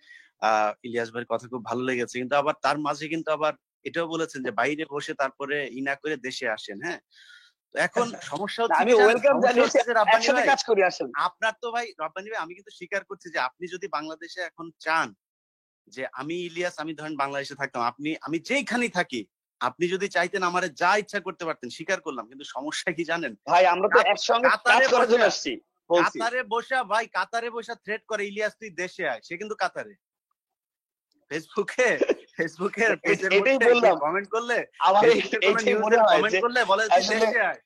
ইলিয়াস ভাইয়ের কথা খুব ভালো লেগেছে, কিন্তু আবার তার মাঝে কিন্তু আবার এটাও বলেছেন যে বাইরে বসে তারপরে ইনা করে দেশে আসেন। হ্যাঁ, তো এখন সমস্যা হচ্ছে আমি কি জানেন? ওয়েলকাম সমস্যা জানিয়েছি, হচ্ছে যে রাব্বানী একসাথে ভাই, কাজ করি আসেন। আপনার তো ভাই রব্বানী ভাই, আমি কিন্তু স্বীকার করছি যে আপনি যদি বাংলাদেশে এখন চান যে আমি ইলিয়াস, আমি ধরেন বাংলাদেশে থাকতাম, আমি যেইখানেই থাকি, আপনি যদি চাইতেন আমারে যা ইচ্ছা করতে পারতেন, স্বীকার করলাম। কিন্তু সমস্যা কি জানেন? ভাই আমরা তো একসঙ্গে কাজ কাতারে করার জন্য বসে, আসছি, বলছি। কাতারে বসা থ্রেট করে, ইলিয়াস তুই দেশে আয়, সে কিন্তু কাতারে। ফেসবুকের পেজের এটাই মধ্যে বললাম, কমেন্ট করলে, আমার ফেসবুকের কোনো এইটাই মনে নিউজের হয় কমেন্ট যে করলে বলে তুই আসলে দেশে আয়।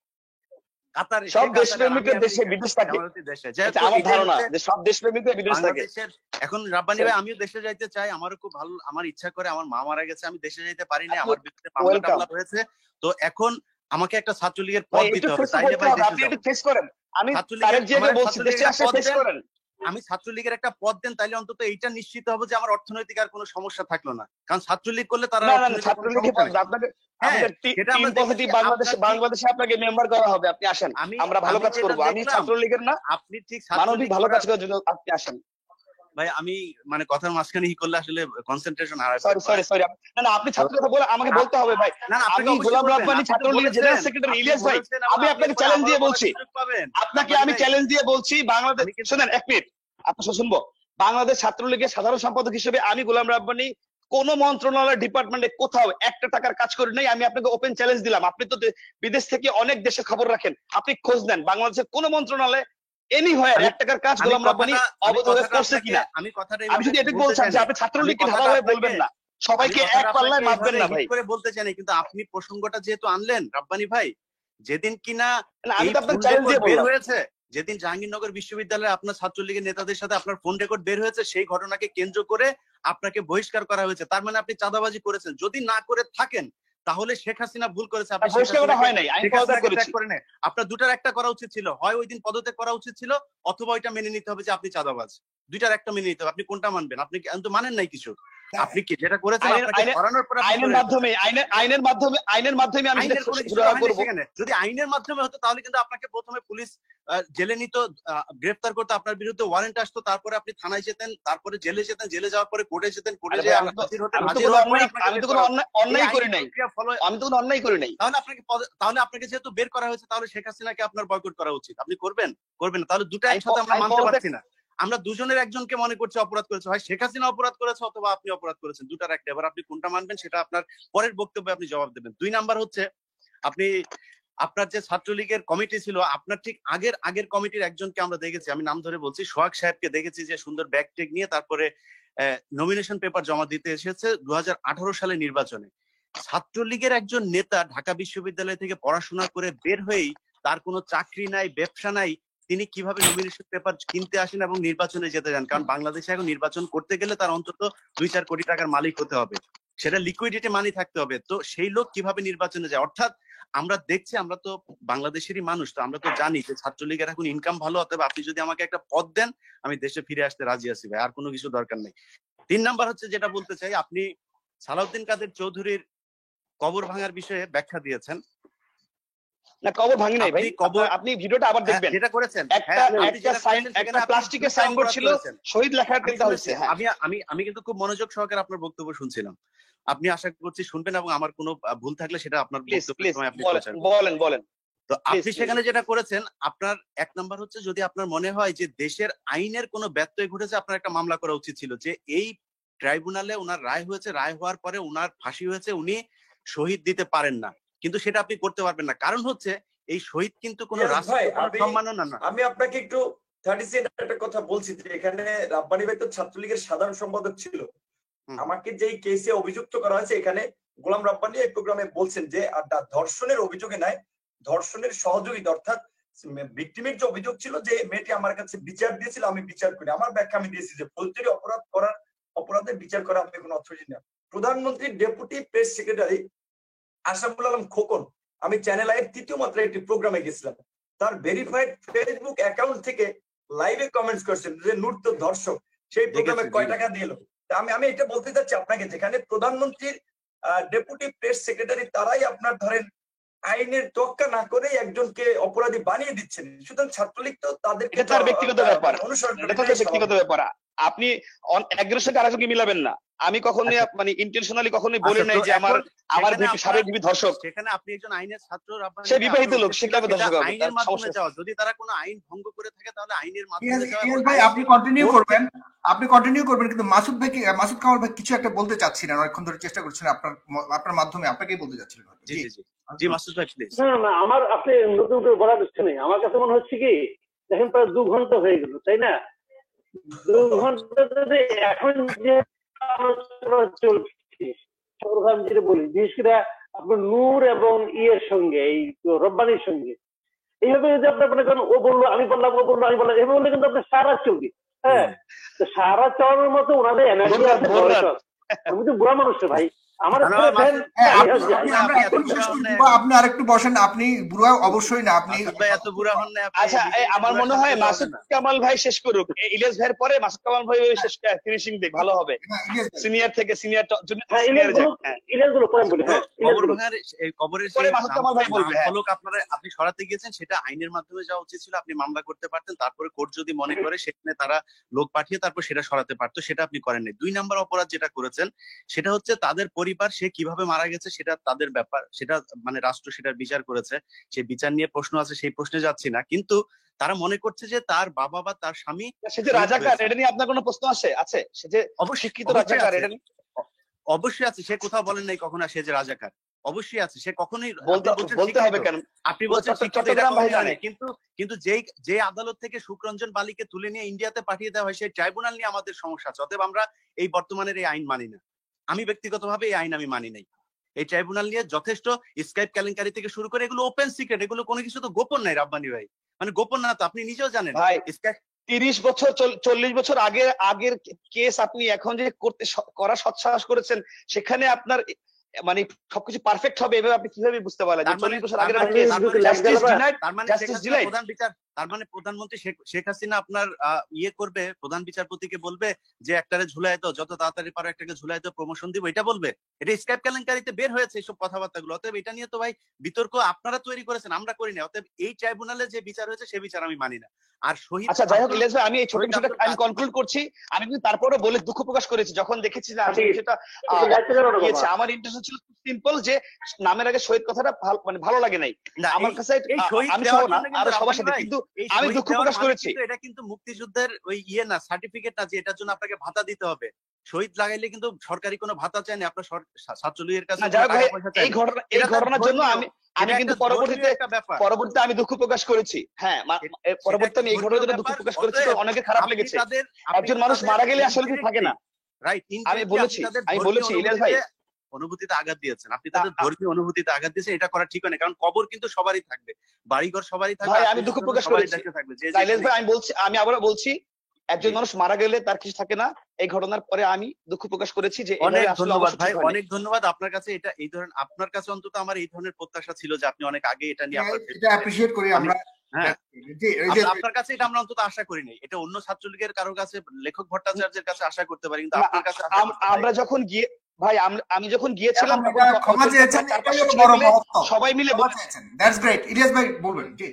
কাতারে, সে সব কাতারে, আর দেশপ্রেমিকরা আমি দেশে আমেরিকায়, বিদেশ থাকে। আমার হচ্ছে দেশে। এটা যেহেতু আমার এটাই ধারণা হচ্ছে যে সব দেশপ্রেমিকরা বিদেশ থাকে। বাংলাদেশের। এখন রাব্বানী ভাই, আমিও দেশে যাইতে চাই, আমারও খুব ভালো, আমার ইচ্ছা করে, আমার মা মারা গেছে, আমি দেশে যাইতে পারি না, আমার বিরুদ্ধে মামলা ওয়েলকাম টামলা হয়েছে। তো এখন আমাকে একটা ছাত্রলীগের ভাই, পদ একটু দিতে হবে, ফেস তাইলে করতে ভাই হবে, দেশে আপনি যাবো। একটু ফেস করেন। আমি ছাত্রলীগের, তারেক জিয়াকে আমার বলছি দেশে ছাত্রলীগের আসে পদ ফেস দেন, করেন। আমি ছাত্রলীগের একটা পদ দেন, তাইলে অন্তত এইটা নিশ্চিত হবে যে আমার অর্থনৈতিক আর কোনো সমস্যা থাকলো না। কারণ ছাত্রলীগ করলে তার না না না, অর্থনৈতিক কোনো ছাত্রলীগের সমস্যা নেই। আপনাকে হ্যাঁ, আমাদের সেটা টিম আমরা দেখেছি। পজিটিভ বাংলাদেশে, আপনার ঠিক, বাংলাদেশে আপনাকে মেম্বার করা হবে, আপনি আসেন, আমি আমরা ভালো আমি কাজ যেটা করব। আমি দেখলাম, ছাত্রলীগের না, আপনি ঠিক মানবিক ছাত্রলীগ ভালো কাজ করার, করার জন্য আপনি আসেন। ভাই আমি মানে কথার মাঝখানে ই করলে আসলে কনসেন্ট্রেশন হারায় সরি ফেলবো। সরি সরি, না না, আপনি তো ছাত্র কথা বলে আমাকে বলতে হবে ভাই। না না, আপনাকে আমি অবশ্যই গোলাম বলবেন, রাব্বানী, আপনি তো ছাত্রলীগের বলেছেন, জেনারেল সেক্রেটারি আপনি ইলিয়াস ভাই, বলেছেন, এবং আমি আপনি আপনাকে এরপরে চ্যালেঞ্জ আবারও দিয়ে বলার বলছি, সুযোগ পাবেন। আপনাকে রাব্বানী আমি ভাই, চ্যালেঞ্জ দিয়ে বলছি, বাংলাদেশ আমি কিন্তু, শুনেন 1 মিনিট, আপনি শুনবো। বাংলাদেশ ছাত্রলীগের সাধারণ সম্পাদক হিসেবে আমি গোলাম রাব্বানী কোন মন্ত্রণালয় ডিপার্টমেন্টে কোথাও একটা টাকার কাজ করি নাই। আমি আপনাকে ওপেন চ্যালেঞ্জ দিলাম, আপনি তো বিদেশ থেকে অনেক দেশে খবর রাখেন, আপনি খোঁজ নেন বাংলাদেশের কোন মন্ত্রণালয়ে এনিহোয়ার আমি 1 টাকার কাজ আমি গোলাম রাব্বানী অবৈধভাবে করছে কিনা। আমি কথাটা আমি এইভাবে শুধু এটুকু বলতে বলছি চাই যে না, আপনি আমি ছাত্রলীগকে কথাটা ধাঁধাভাবে আপনাকে, বলবেন না, আমি সবাইকে কথাটা এক আপনাকে পাল্লায় মাপবেন এইভাবে না হিট ভাই। করে বলতে চাই না, কিন্তু আপনি প্রসঙ্গটা যেহেতু আনলেন রাব্বানী ভাই, যেদিন কিনা না, আমি এই তো আপনাকে ফোন চ্যালেঞ্জ রেকর্ড দিয়ে বের বললাম। হয়েছে, যেদিন জাহাঙ্গীরনগর বিশ্ববিদ্যালয়ে আপনার ছাত্রলীগের নেতাদের সাথে আপনার ফোন রেকর্ড বের হয়েছে, সেই ঘটনাকে কেন্দ্র করে আপনাকে বহিষ্কার করা হয়েছে। তার মানে আপনি চাঁদাবাজি করেছেন। যদি না করে থাকেন, তাহলে শেখ হাসিনা ভুল করেছে, আপনি বহিষ্কার করা হয় নাই, আমি পদত্যাগ ট্র্যাক করেছি। করে নেন। আপনার দুটার একটা করা উচিত ছিল, হয় ওই দিন পদত্যাগ করা উচিত ছিল, অথবা ওইটা মেনে নিতে হবে যে আপনি চাঁদাবাজ। দুইটার একটা মেনে নিতে হবে। আপনি কোনটা মানবেন? আপনি তো মানেন নাই কিছু। আপনি কি যেটা করেছেন, আপনাকে সরানোর পর আপনি আইনের মাধ্যমে, আইনের মাধ্যমে আমি আইনের কোনো কিছু সেটা হয়নি করব। সেখানে। যদি আইনের মাধ্যমে হতো, তাহলে কিন্তু আপনাকে প্রথমে পুলিশ জেলে নিত, গ্রেফতার করতো, আপনার বিরুদ্ধে ওয়ারেন্ট আসতো, তারপরে আপনি থানায় যেতেন, তারপরে জেলে যেতেন, জেলে যাওয়ার পরে কোর্টে যেতেন, কোর্টে আরে ভাই, যেয়ে আমি তো হাজির হতেন, আমি তো হাজির কোনো হওয়ার পরে অন্যায়, আপনাকে আমি বের তো কোনো করা হতো। অন্যায় এই করি আইনি নাই, প্রক্রিয়া ফলো, আমি তো কোনো অন্যায় করি নাই। তাহলে আপনাকে যেহেতু বের করা হয়েছে, তাহলে শেখ হাসিনাকে আপনার বয়কট করা উচিত। আপনি করবেন? করবেন না? তাহলে দুটো একসাথে আমরা মানতে পারছি না। আমরা দুজনের একজনকে মনে করছি অপরাধ করেছে, হয় শেখ হাসিনা অপরাধ করেছে, অথবা আপনি অপরাধ করেছেন। দুটার একটা। এবার আপনি কোনটা মানবেন সেটা আপনার পরের বক্তব্যে আপনি জবাব দেবেন। 2 নাম্বার হচ্ছে, আপনি আপনার যে ছাত্রলীগের কমিটি ছিল, আপনার ঠিক আগের কমিটির একজনকে আমরা দেখেছি, আমি নাম ধরে বলছি, সোহাগ সাহেবকে দেখেছি যে সুন্দর ব্যাগ টেক নিয়ে তারপরে নমিনেশন পেপার জমা দিতে এসেছে 2018 সালে নির্বাচনে। ছাত্রলীগের একজন নেতা ঢাকা বিশ্ববিদ্যালয় থেকে পড়াশোনা করে বের হয়েই, তার কোনো চাকরি নাই, ব্যবসা নাই, তিনি কিভাবে নমিনেশন পেপার কিনতে আসেন এবং নির্বাচনে যেতে যান? কারণ বাংলাদেশে এখন নির্বাচন করতে গেলে তার অন্তত 2-4 কোটি টাকার মালিক হতে হবে, সেটা লিকুইডিটি মানি থাকতে হবে। তো সেই লোক কিভাবে নির্বাচনে যায়? অর্থাৎ আমরা দেখছি, আমরা তো বাংলাদেশেরই মানুষ, তো আমরা তো জানি যে ছাত্রলীগের এখন ইনকাম ভালো, অথবা আপনি যদি আমাকে একটা পদ দেন, আমি দেশে ফিরে আসতে রাজি আছি ভাই, আর কোনো কিছু দরকার নেই। 3 নাম্বার হচ্ছে, যেটা বলতে চাই, আপনি সালাউদ্দিন কাদের চৌধুরীর কবর ভাঙার বিষয়ে ব্যাখ্যা দিয়েছেন। না, কবর ভাঙি নাই ভাই, আপনি ভিডিওটা আবার দেখবেন। যেটা করেছেন, একটা প্লাস্টিকের সাইনবোর্ড ছিল, শহীদ লেখা দেওয়া হয়েছে। হ্যাঁ, আমি কিন্তু খুব মনোযোগ সহকারে আপনার বক্তব্য শুনছিলাম। আপনি আশা করছি শুনবেন, এবং আমার কোনো ভুল থাকলে সেটা আপনার বক্তব্যের সময় আপনি বলেন। তো আপনি সেখানে যেটা করেছেন, আপনার 1 নাম্বার হচ্ছে, যদি আপনার মনে হয় যে দেশের আইনের কোনো ব্যত্যয় ঘটেছে, আপনার একটা মামলা করা উচিত ছিল যে এই ট্রাইব্যুনালে ওনার রায় হয়েছে, রায় হওয়ার পরে ওনার ফাঁসি হয়েছে, উনি শহীদ দিতে পারেন না, কিন্তু সেটা আপনি করতে পারবেন না। কারণ হচ্ছে, এই শহীদ কিন্তু কোনো রাষ্ট্রীয় সম্মাননা না। আমি আপনাকে একটু 30 সেকেন্ড একটা কথা বলছি যে এখানে রাব্বানী ভাই তো ছাত্রলীগের সাধারণ সম্পাদক ছিল। আমাকে যেই কেসে অভিযুক্ত করা হয়েছে, এখানে গোলাম রাব্বানী এই প্রোগ্রামে বলছেন যে ধর্ষণের অভিযোগে নাই, ধর্ষণের সহযোগিতা, অর্থাৎ ভিকটিমের যে অভিযোগ ছিল যে মেয়েটি আমার কাছে বিচার দিয়েছিল, আমি বিচার করি। আমার ব্যাখ্যা আমি দিয়েছি যে ফৌজদারি অপরাধের বিচার করা আমি কোনো অথরিটি না। প্রধানমন্ত্রীর deputy press secretary Ashraful Alam Khokon, আমি চ্যানেল আইয়ের 3য় মাত্রায় একটি প্রোগ্রামে গেছিলাম, তার ভেরিফাইড ফেসবুক অ্যাকাউন্ট থেকে লাইভে কমেন্টস করছেন যে নূর তো ধর্ষক, সেই প্রোগ্রামে কয় টাকা দিল। আমি এটা বলতে চাচ্ছি আপনাকে, যেখানে প্রধানমন্ত্রীর ডেপুটি প্রেস সেক্রেটারি তারাই আপনার ধরেন আইনের তোয়াক্কা না করে একজনকে অপরাধী বানিয়ে দিচ্ছেন। সুতরাং ছাত্রলীগ তো তাদের ব্যক্তিগত ব্যাপার, অনুসরণ করে ব্যক্তিগত ব্যাপার। আপনি একজনের সঙ্গে আরেকজনকে মিলাবেন না। আমি কখনোই মানে ইন্টেনশনালি কখনোই বলি আচ্ছা, নাই তো যে আমার সেখানে ভিপি সাবেক ভিপি ধর্ষক। সেখানে আপনি একজন আইনের ছাত্র, সে বিবাহিত লোক, সে কিভাবে ধর্ষক হবে? আইনের তার মাধ্যমে সমস্যা যাওয়া, যদি তারা কোনো আইন ভঙ্গ করে থাকে তাহলে আইনের ইলিয়াস মাধ্যমে যাওয়া। ইলিয়াস ভাই আপনি কন্টিনিউ করবেন, কিন্তু মাসুদ কামাল ভাই কিছু একটা বলতে চাচ্ছিলেন, অনেকক্ষণ ধরে চেষ্টা করছেন আপনার মাধ্যমে আপনাকেই বলতে চাচ্ছিলেন। জি জি জি জি মাসুদ ভাই প্লিজ। না আমার আপনি নতুন করে বলার ইচ্ছে নেই। আমার কাছে মনে হচ্ছে কি, দেখেন প্রায় 2 ঘন্টা হয়ে গেল, তাই না? 2 ঘন্টা যদি এখন যে আলোচনা চলছে, সরকার যেটা বলি, বিশেষ করে আপনার নূর এবং ইয়ের সঙ্গে, এই রব্বানির সঙ্গে এইভাবে যদি আপনার মনে করেন ও বললো আমি বললাম, ও বললো আমি বললাম, এভাবে বললে কিন্তু আপনার সারা চলবে। হ্যাঁ, তো সারা চলার মতো ওনাদের এনার্জি আছে। আমি তো বুড়া মানুষ ভাই, আমার আপনি আরেকটু বসেন, আপনি বুড়া অবশ্যই না, আপনি এত বুড়া হন না। আচ্ছা আমার মনে হয় মাসুদ কামাল ভাই শেষ করুক, ইলিয়াস ভাইয়ের পরে মাসুদ কামাল ভাই শেষ ফিনিশিং দিক ভালো হবে। সিনিয়র থেকে সিনিয়র আপনি সরাতে গিয়েছেন, সেটা আইনের মাধ্যমে যাওয়া উচিত ছিল। আপনি মামলা করতে পারতেন, তারপরে কোর্ট যদি মনে করে সেখানে তারা লোক পাঠিয়ে তারপর সেটা সরাতে পারতো, সেটা আপনি করেননি। 2 নম্বর অপরাধ যেটা করেছেন সেটা হচ্ছে তাদের পরিবার, সে কিভাবে মারা গেছে সেটা তাদের ব্যাপার, সেটা মানে রাষ্ট্র সেটার বিচার করেছে, সেই বিচার নিয়ে প্রশ্ন আছে, সেই প্রশ্নে যাচ্ছি না। কিন্তু তারা মনে করছে যে তার বাবা বা তার স্বামী সে যে রাজাকার, এটা নিয়ে আপনার কোনো প্রশ্ন আছে? সে যে অবশিক্ষিত রাজাকার, এটা নিয়ে অবশ্যই আছে। সে কোথাও বলেন নাই কখনো সে যে রাজাকার, অবশ্যই আছে। সে কখনোই বলতে হবে কেন? আপনি বলছেন চট্টগ্রাম ভাই জানে, কিন্তু যে আদালত থেকে সুখরঞ্জন বালিকে তুলে নিয়ে ইন্ডিয়াতে পাঠিয়ে দেওয়া হয়, সেই ট্রাইব্যুনাল নিয়ে আমাদের সমস্যা আছে। অতএব আমরা এই বর্তমানের এই আইন মানি না। আমি ব্যক্তিগতভাবে এই আইন আমি মানি নাই। এই ট্রাইব্যুনাল নিয়ে যথেষ্ট স্কাইপ কেলেঙ্কারি থেকে শুরু করে এগুলো ওপেন সিক্রেট, এগুলো কোনো কিছু তো গোপন নাই রাব্বানি ভাই, মানে গোপন না তো, আপনি নিজেও জানেন ভাই। 30 বছর 40 বছর আগের কেস আপনি এখন যে করা সৎসাহস করেছেন, সেখানে আপনার মানে সবকিছু পারফেক্ট হবে এভাবে আপনি কিভাবে বুঝতে পারলেন? 40 বছর আগের তার মানে প্রধানমন্ত্রী শেখ হাসিনা আপনার ইয়ে করবে, প্রধান বিচারপতিকে বলবে যে একটারে ঝুলাই দাও, যত তাড়াতাড়ি পারো একটাকে ঝুলাই দাও, প্রমোশন দিব, এটা বলবে? এটা স্কাইপ কেলেঙ্কারিতে বের হয়েছে এইসব কথাবার্তাগুলো। অতএব এটা নিয়ে তো ভাই বিতর্ক আপনারা তৈরি করেছেন, আমরা করি না। অতএব এই ট্রাইব্যুনালে যে বিচার হয়েছে সে বিচার আমি মানি না। আর শহীদ, আচ্ছা যাই হোক ইলিয়াস ভাই, আমি এই ছোট বিষয়টা আমি কনক্লুড করছি। আমি কিন্তু তারপরে বলে দুঃখ প্রকাশ করেছি যখন দেখেছি যে সেটা আমার ইন্টারেস্ট ছিল সিম্পল, যে নামের আগে শহীদ কথাটা মানে ভালো লাগে নাই আমার কাছে। আমি সহ না আরো সবার সাথে, কিন্তু আমি দুঃখ প্রকাশ করেছি। এটা কিন্তু মুক্তিযুদ্ধের ওই ইয়ে না, সার্টিফিকেট না যে এটার জন্য আপনাকে ভাতা দিতে হবে। শহীদ লাগাইলে কিন্তু সরকারি কোনো ভাতা চায় না, আপনার ছাত্রলীগের কাছে। এই ঘটনার জন্য আমি কিন্তু পরবর্তীতে আমি দুঃখ প্রকাশ করেছি। হ্যাঁ, পরবর্তীতে আমি এই ঘটনার জন্য দুঃখ প্রকাশ করেছি, তো অনেকের খারাপ লেগেছে। একজন মানুষ মারা গেলে আসলে কিছু থাকে না। আমি বলেছি ইলিয়াস ভাই, অনুভূতিতে আঘাত দিয়েছেন আপনি, তাদের ধর্মীয় অনুভূতিতে আঘাত দিয়েছেন, এটা করা ঠিক না। কারণ কবর কিন্তু সবারই থাকবে, বাড়িঘর সবারই থাকবে। আমি দুঃখ প্রকাশ করেছি আমি আবারও বলছি, একজন মানুষ মারা গেলে তার কিছু থাকে না। এই ঘটনার পরে আমি দুঃখ প্রকাশ করেছি যে অনেক ধন্যবাদ ভাই, অনেক ধন্যবাদ আপনার কাছে। এটা এই ধরনের, আপনার কাছে অন্তত আমার এই ধরনের প্রত্যাশা ছিল যে আপনি অনেক আগে এটা নিয়ে অ্যাপ্রিশিয়েট করি আমরা। হ্যাঁ, আপনার কাছে এটা আমরা অন্তত আশা করি নাই। এটা অন্য ছাত্রলীগের কারো কাছে, লেখক ভট্টাচার্যের কাছে আশা করতে পারি, কিন্তু আপনার কাছে আমরা যখন গিয়ে ভাই আমি যখন গিয়েছিলাম ক্ষমা চেয়েছেন, সবাই মিলে বলেছেন। That's great. ইলিয়াস ভাই বলবেন। জি,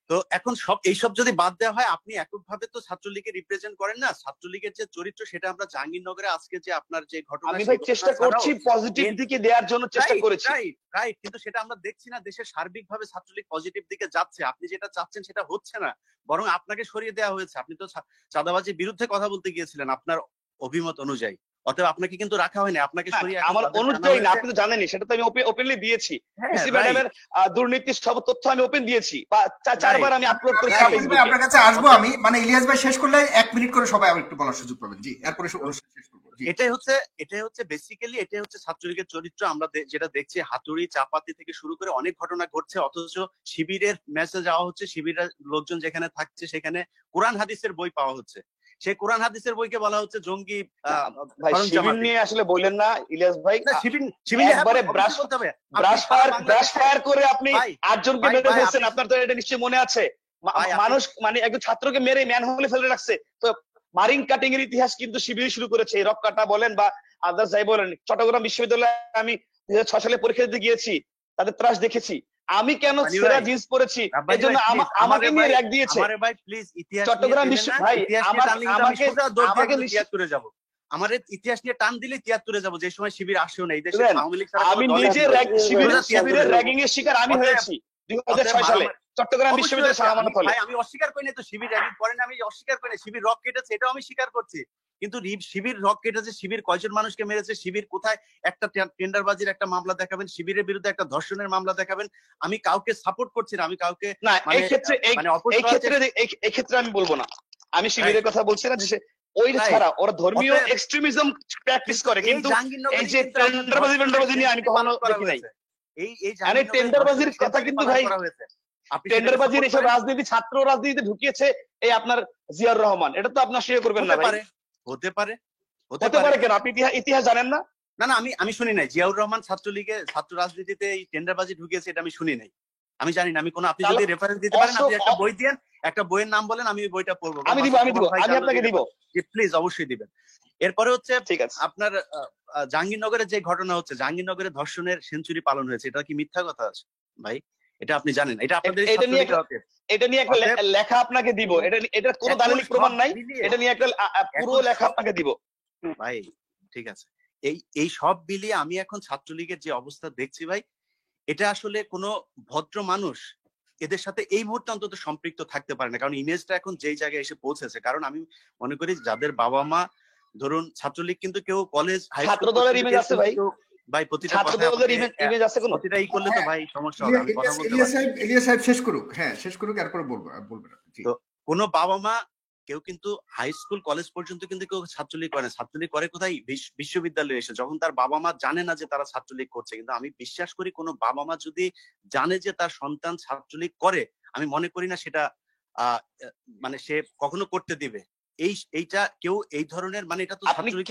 তো এখন এইসব যদি বাদ দেওয়া হয়, আপনি এককভাবে তো ছাত্রলীগকে রিপ্রেজেন্ট করেন না। ছাত্রলীগের যে চরিত্র সেটা আমরা জাহাঙ্গীরনগরে আজকে যে আপনার যে ঘটনা, আমি ভাই চেষ্টা করছি পজিটিভ দিকে দেওয়ার জন্য চেষ্টা করেছি। রাইট, কিন্তু সেটা আমরা দেখছি না। দেশের সার্বিকভাবে ছাত্রলীগ পজিটিভ দিকে যাচ্ছে। আপনি যেটা চাচ্ছেন সেটা হচ্ছে না, বরং আপনাকে সরিয়ে দেওয়া হয়েছে। আপনি তো চাঁদাবাজির বিরুদ্ধে কথা বলতে গিয়েছিলেন আপনার অভিমত অনুযায়ী, অতএব আপনাকে কিন্তু রাখা হয়নি, আপনাকে সরিয়ে আমার অনুযায়ী না, আপনি তো জানেনই, সেটা তো আমি ওপেনলি দিয়েছি। ম্যাডামের দুর্নীতির সব তথ্য আমি ওপেন দিয়েছি, 4বার আমি আপলোড করেছি। আপনার কাছে আসবো আমি, মানে ইলিয়াস ভাই শেষ করলে 1 মিনিট করে সবাই আবার একটু বলার সুযোগ পাবেন। জি, এরপরে শেষ করব। এটাই হচ্ছে বেসিক্যালি এটাই হচ্ছে ছাত্রলীগের চরিত্র। আমরা যেটা দেখছি, হাতুড়ি চাপাতি থেকে শুরু করে অনেক ঘটনা ঘটছে, অথচ শিবিরের মেসেজ যাওয়া হচ্ছে, শিবিরের লোকজন যেখানে থাকছে সেখানে কোরআন হাদিসের বই পাওয়া হচ্ছে। সেই কোরআন হাদিসের বইকে বলা হচ্ছে জঙ্গি। শিবির নিয়ে আসলে বললেন না ইলিয়াস ভাই, একবারে ব্রাশ ফায়ার করে আপনি 8 জনকে মেরে ফেলছেন। আপনার তো এটা নিশ্চয়ই মনে আছে। মানুষ মানে একজন ছাত্রকে মেরে ম্যান হলে ফেলে রাখছে। তো মারিং কাটিং এর ইতিহাস কিন্তু শিবির শুরু করেছে। রক কাটা বলেন বা আদার্স যাই বলেন। চট্টগ্রাম বিশ্ববিদ্যালয়ে আমি 2006 সালে পরীক্ষা দিতে গিয়েছি, তাদের ত্রাস দেখেছি। আমি কেন রাব্বানি সেরা ভাই, জিন্স পরেছি রাব্বানি এজন্য ভাই, please, আমাকে নিয়ে ভাই, র্যাগ দিয়েছে। আমারে ভাই প্লিজ ইতিহাস চট্টগ্রাম নিয়ে বিশ্ব টেনে না, ভাই ইতিহাস নিয়ে টানলে কিন্তু আমি সোজা দৌড় দিয়ে কিন্তু 73-এ যাব। আমার ইতিহাস নিয়ে টান দিলে 73-এ যাব, যে সময় শিবির আসেও না এই দেশে, শুনেন, আওয়ামী লীগ ছাড়া আমি কোনো দলই নিজে ছিল না। শিবিরের সোজা 73-এ যাব। র্যাগিং এর শিকার আমি অতএব- হয়েছি 2006 সালে চট্টগ্রাম অবশ্যই বিশ্ববিদ্যালয়ের হয়েছে। সামান্য ফলে। ভাই আমি অস্বীকার করি না তো শিবির র্যাগিং করেন, আমি অস্বীকার করি না শিবির রক কেটেছে, এটাও আমি স্বীকার করছি। কিন্তু শিবির রক কেটেছে, শিবির কয়জন মানুষকে মেরেছে, শিবির কোথায় একটা টেন্ডারবাজির একটা মামলা দেখাবেন, শিবিরের বিরুদ্ধে একটা ধর্ষণের মামলা দেখাবেন। আমি কাউকে সাপোর্ট করছি না, আমি কাউকে না মানে এই ক্ষেত্রে এই ক্ষেত্রে আমি বলবো না, আমি শিবিরের কথা বলছি না, যে ওই ছাড়া ওরা ধর্মীয় অতএব- এক্সট্রিমিজম প্র্যাকটিস করে, কিন্তু এই যে জাহাঙ্গীরনগরে টেন্ডারবাজি নিয়ে আমি কখনো দেখি নাই। মানে টেন্ডারবাজির কথা কিন্তু ভাই, টেন্ডারবাজির এসব রাজনীতি ছাত্র রাজনীতিতে ঢুকিয়েছে এই আপনার জিয়াউর রহমান, এটা তো আপনি অস্বীকার করবেন না ভাই। হতে পারে কেন আপনি ইতিহাস জানেন না? না আমি শুনি নাই জিয়াউর রহমান ছাত্রলীগে ছাত্র রাজনীতিতে এই টেন্ডারবাজি ঢুকিয়েছে, এটা আমি শুনি নাই, আমি জানি না। আমি কোন, আপনি যদি রেফারেন্স দিতে পারেন, আপনি একটা বই দেন, একটা বইয়ের নাম বলেন, আমি ওই বইটা পড়বো। আমি আপনাকে দিব, প্লিজ অবশ্যই দিবেন। এরপরে হচ্ছে ঠিক আছে, আপনার জাহাঙ্গীরনগরে যে ঘটনা হচ্ছে, জাহাঙ্গীরনগরে ধর্ষণের সেঞ্চুরি পালন হয়েছে, এটা কি মিথ্যা কথা আছে ভাই? এটা আপনি জানেন? এটা আপনাদের এটা নিয়ে একটা লেখা আপনাকে দিব, এটা কোনো দালিলিক প্রমাণ নাই, এটা নিয়ে একটা পুরো লেখা আপনাকে দিব ভাই। ঠিক আছে, এই সব মিলিয়ে আমি এখন ছাত্রলীগের যে অবস্থা দেখছি ভাই, এটা আসলে কোনো ভদ্র মানুষ এদের সাথে এই মুহূর্তে অন্তত সম্পৃক্ত থাকতে পারে না, কারণ ইমেজটা এখন যেই জায়গায় এসে পৌঁছেছে। কারণ আমি মনে করি যাদের বাবা মা ধরুন ছাত্রলীগ, কিন্তু কেউ কলেজ হাই ছাত্র দলের ইমেজ আছে ভাই, ভাই প্রতিটা ছাত্র দলের ইমেজ আছে কোনো, প্রতিটা করলে তো ভাই সমস্যা হবে। আমি কথা বলতে পারি, ইলিয়াস সাহেব শেষ করুক, হ্যাঁ শেষ করুক, এরপর বলবেন। তো কোনো বাবা মা কেউ কিন্তু হাই স্কুল কলেজ পর্যন্ত কিন্তু কেউ ছাত্রলীগ করে না, ছাত্রলীগ করে কোথায়? বিশ্ববিদ্যালয়ে এসে, যখন তার বাবা মা জানে না যে তারা ছাত্রলীগ করছে। কিন্তু আমি বিশ্বাস করি কোনো বাবা মা যদি জানে যে তার সন্তান ছাত্রলীগ করে, আমি মনে করি না সেটা মানে সে কখনো করতে দিবে। এইটা কেউ এই ধরনের, মানে এটা তো ছাত্রলীগ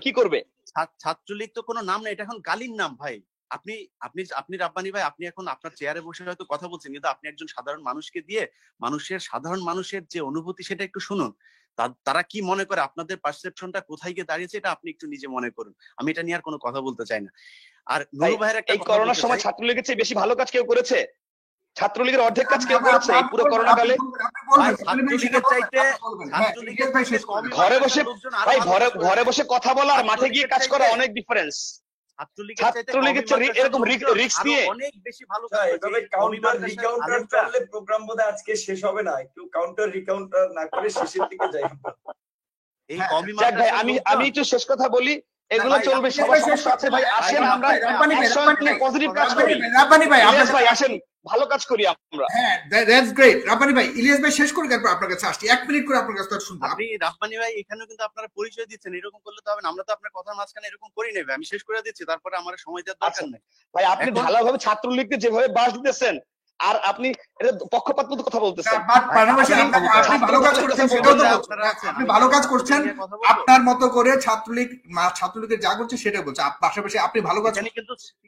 কি করবে, ছাত্রলীগ তো কোনো নাম না, এটা এখন গালির নাম ভাই। আপনি রাব্বানি ভাই, আপনি এখন আপনার চেয়ারে বসে হয়তো কথা বলছেন, কিন্তু আপনি একজন সাধারণ মানুষকে দিয়ে সাধারণ মানুষের যে অনুভূতি সেটা একটু শুনুন। তারা কি মনে করে, আপনাদের পারসেপশনটা কোথায় গিয়ে দাঁড়িয়েছে, এটা আপনি একটু নিজে মনে করুন। আমি এটা নিয়ে আর কোনো কথা বলতে চাই না। আর নুরু ভাইয়ের একটা, এই করোনার সময় ছাত্রলীগের চেয়ে বেশি ভালো কাজ কেউ করেছে? ছাত্রলীগের অর্ধেক কাজ কেউ করেছে এই পুরো করোনা কালে? ঘরে বসে কথা বলা আর মাঠে গিয়ে কাজ করা অনেক ডিফারেন্স। ছাত্রলীগের চেয়ে এরকম রিস্ক নিয়ে অনেক বেশি ভালো কাউন্টার চললে প্রোগ্রাম বোধহয় আজকে শেষ হবে না, একটু কাউন্টার রিকাউন্টার না করে শেষের দিকে যাই। আমি একটু শেষ কথা বলি, এগুলো চলবে, সবার সমস্যা আছে ভাই। আসেন আমরা পজিটিভ কাজ করি, রাব্বানি ভাই আসেন, ভালো কাজ করি আমরা। হ্যাঁ দ্যাটস গ্রেট। রাব্বানি ভাই, ইলিয়াস ভাই শেষ করে তারপর আপনার কাছে আসছি, 1 মিনিট করে আপনার কাছে শুনবো। আপনি রাব্বানি ভাই এখানেও কিন্তু আপনারা পরিচয় দিচ্ছেন, এরকম করলে তো হবে না। আমরা তো আপনার কথার মাঝখানে এরকম করি নাই ভাই, আমি শেষ করে দিচ্ছি, তারপরে আমার সময় দেওয়ার দরকার নেই ভাই। আপনি ভালোভাবে ছাত্রলীগকে যেভাবে বাস দিতেছেন, আর আপনি এটা পক্ষপাত মতো কথা বলতেছেন। আপনি ভালো কাজ করছেন, সেটাও তো আপনি ভালো কাজ করছেন, আপনার মতো করে ছাত্রলীগের যা করছে সেটা বলছে, পাশাপাশি আপনি ভালো কাজ।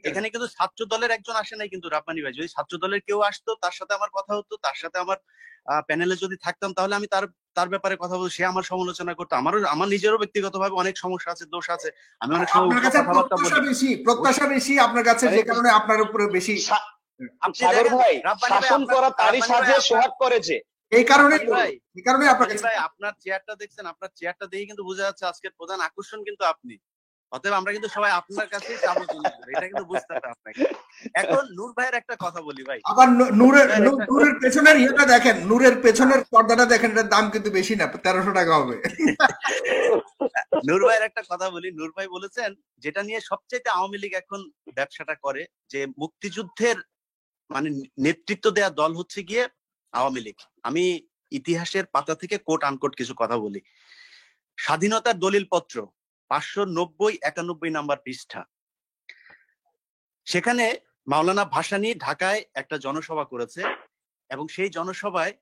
এখানে কিন্তু ছাত্র দলের একজন আসে নাই কিন্তু রাব্বানি ভাই। যদি ছাত্র দলের কেউ আসতো, তার সাথে আমার কথা হতো, তার সাথে আমার প্যানেলে যদি থাকতাম, তাহলে আমি তার ব্যাপারে কথা বলবো, সে আমার সমালোচনা করতো। আমার নিজেরও ব্যক্তিগতভাবে অনেক সমস্যা আছে, দোষ আছে। আমি অনেক সময় প্রত্যাশা বেশি আপনার কাছে, যে কারণে আপনার উপরে বেশি। সাগর ভাই, শাসন করা তারই সাজে সোহাগ করেছে, এই কারণে আপনার চেয়ারটা দেখছেন, আপনার চেয়ারটা দেখে কিন্তু বোঝা যাচ্ছে আজকের প্রধান আকর্ষণ কিন্তু আপনি। অতএব আমরা কিন্তু সবাই আপনার কাছেই যাবো, এটা কিন্তু বুঝতে হবে আপনাকে। এখন নূর ভাইয়ের একটা কথা বলি ভাই, আবার নূরের পেছনের ইয়েটা দেখেন, নূরের পেছনের পর্দাটা দেখেন, এটার দাম কিন্তু বেশি না, 1300 টাকা হবে। নূর ভাইয়ের একটা কথা বলি, নূর ভাই বলেছেন যেটা নিয়ে সবচেয়ে আওয়ামী লীগ এখন ব্যবসাটা করে, যে মুক্তিযুদ্ধের মানে নেতৃত্ব দেয়া দল হচ্ছে গিয়ে আওয়ামী লীগ। আমি ইতিহাসের পাতা থেকে কোট আনকোট কিছু কথা বলি। স্বাধীনতার দলিল পত্র 590-91 নাম্বার পৃষ্ঠা, সেখানে মাওলানা ভাসানী ঢাকায় একটা জনসভা করেছে, এবং সেই জনসভায়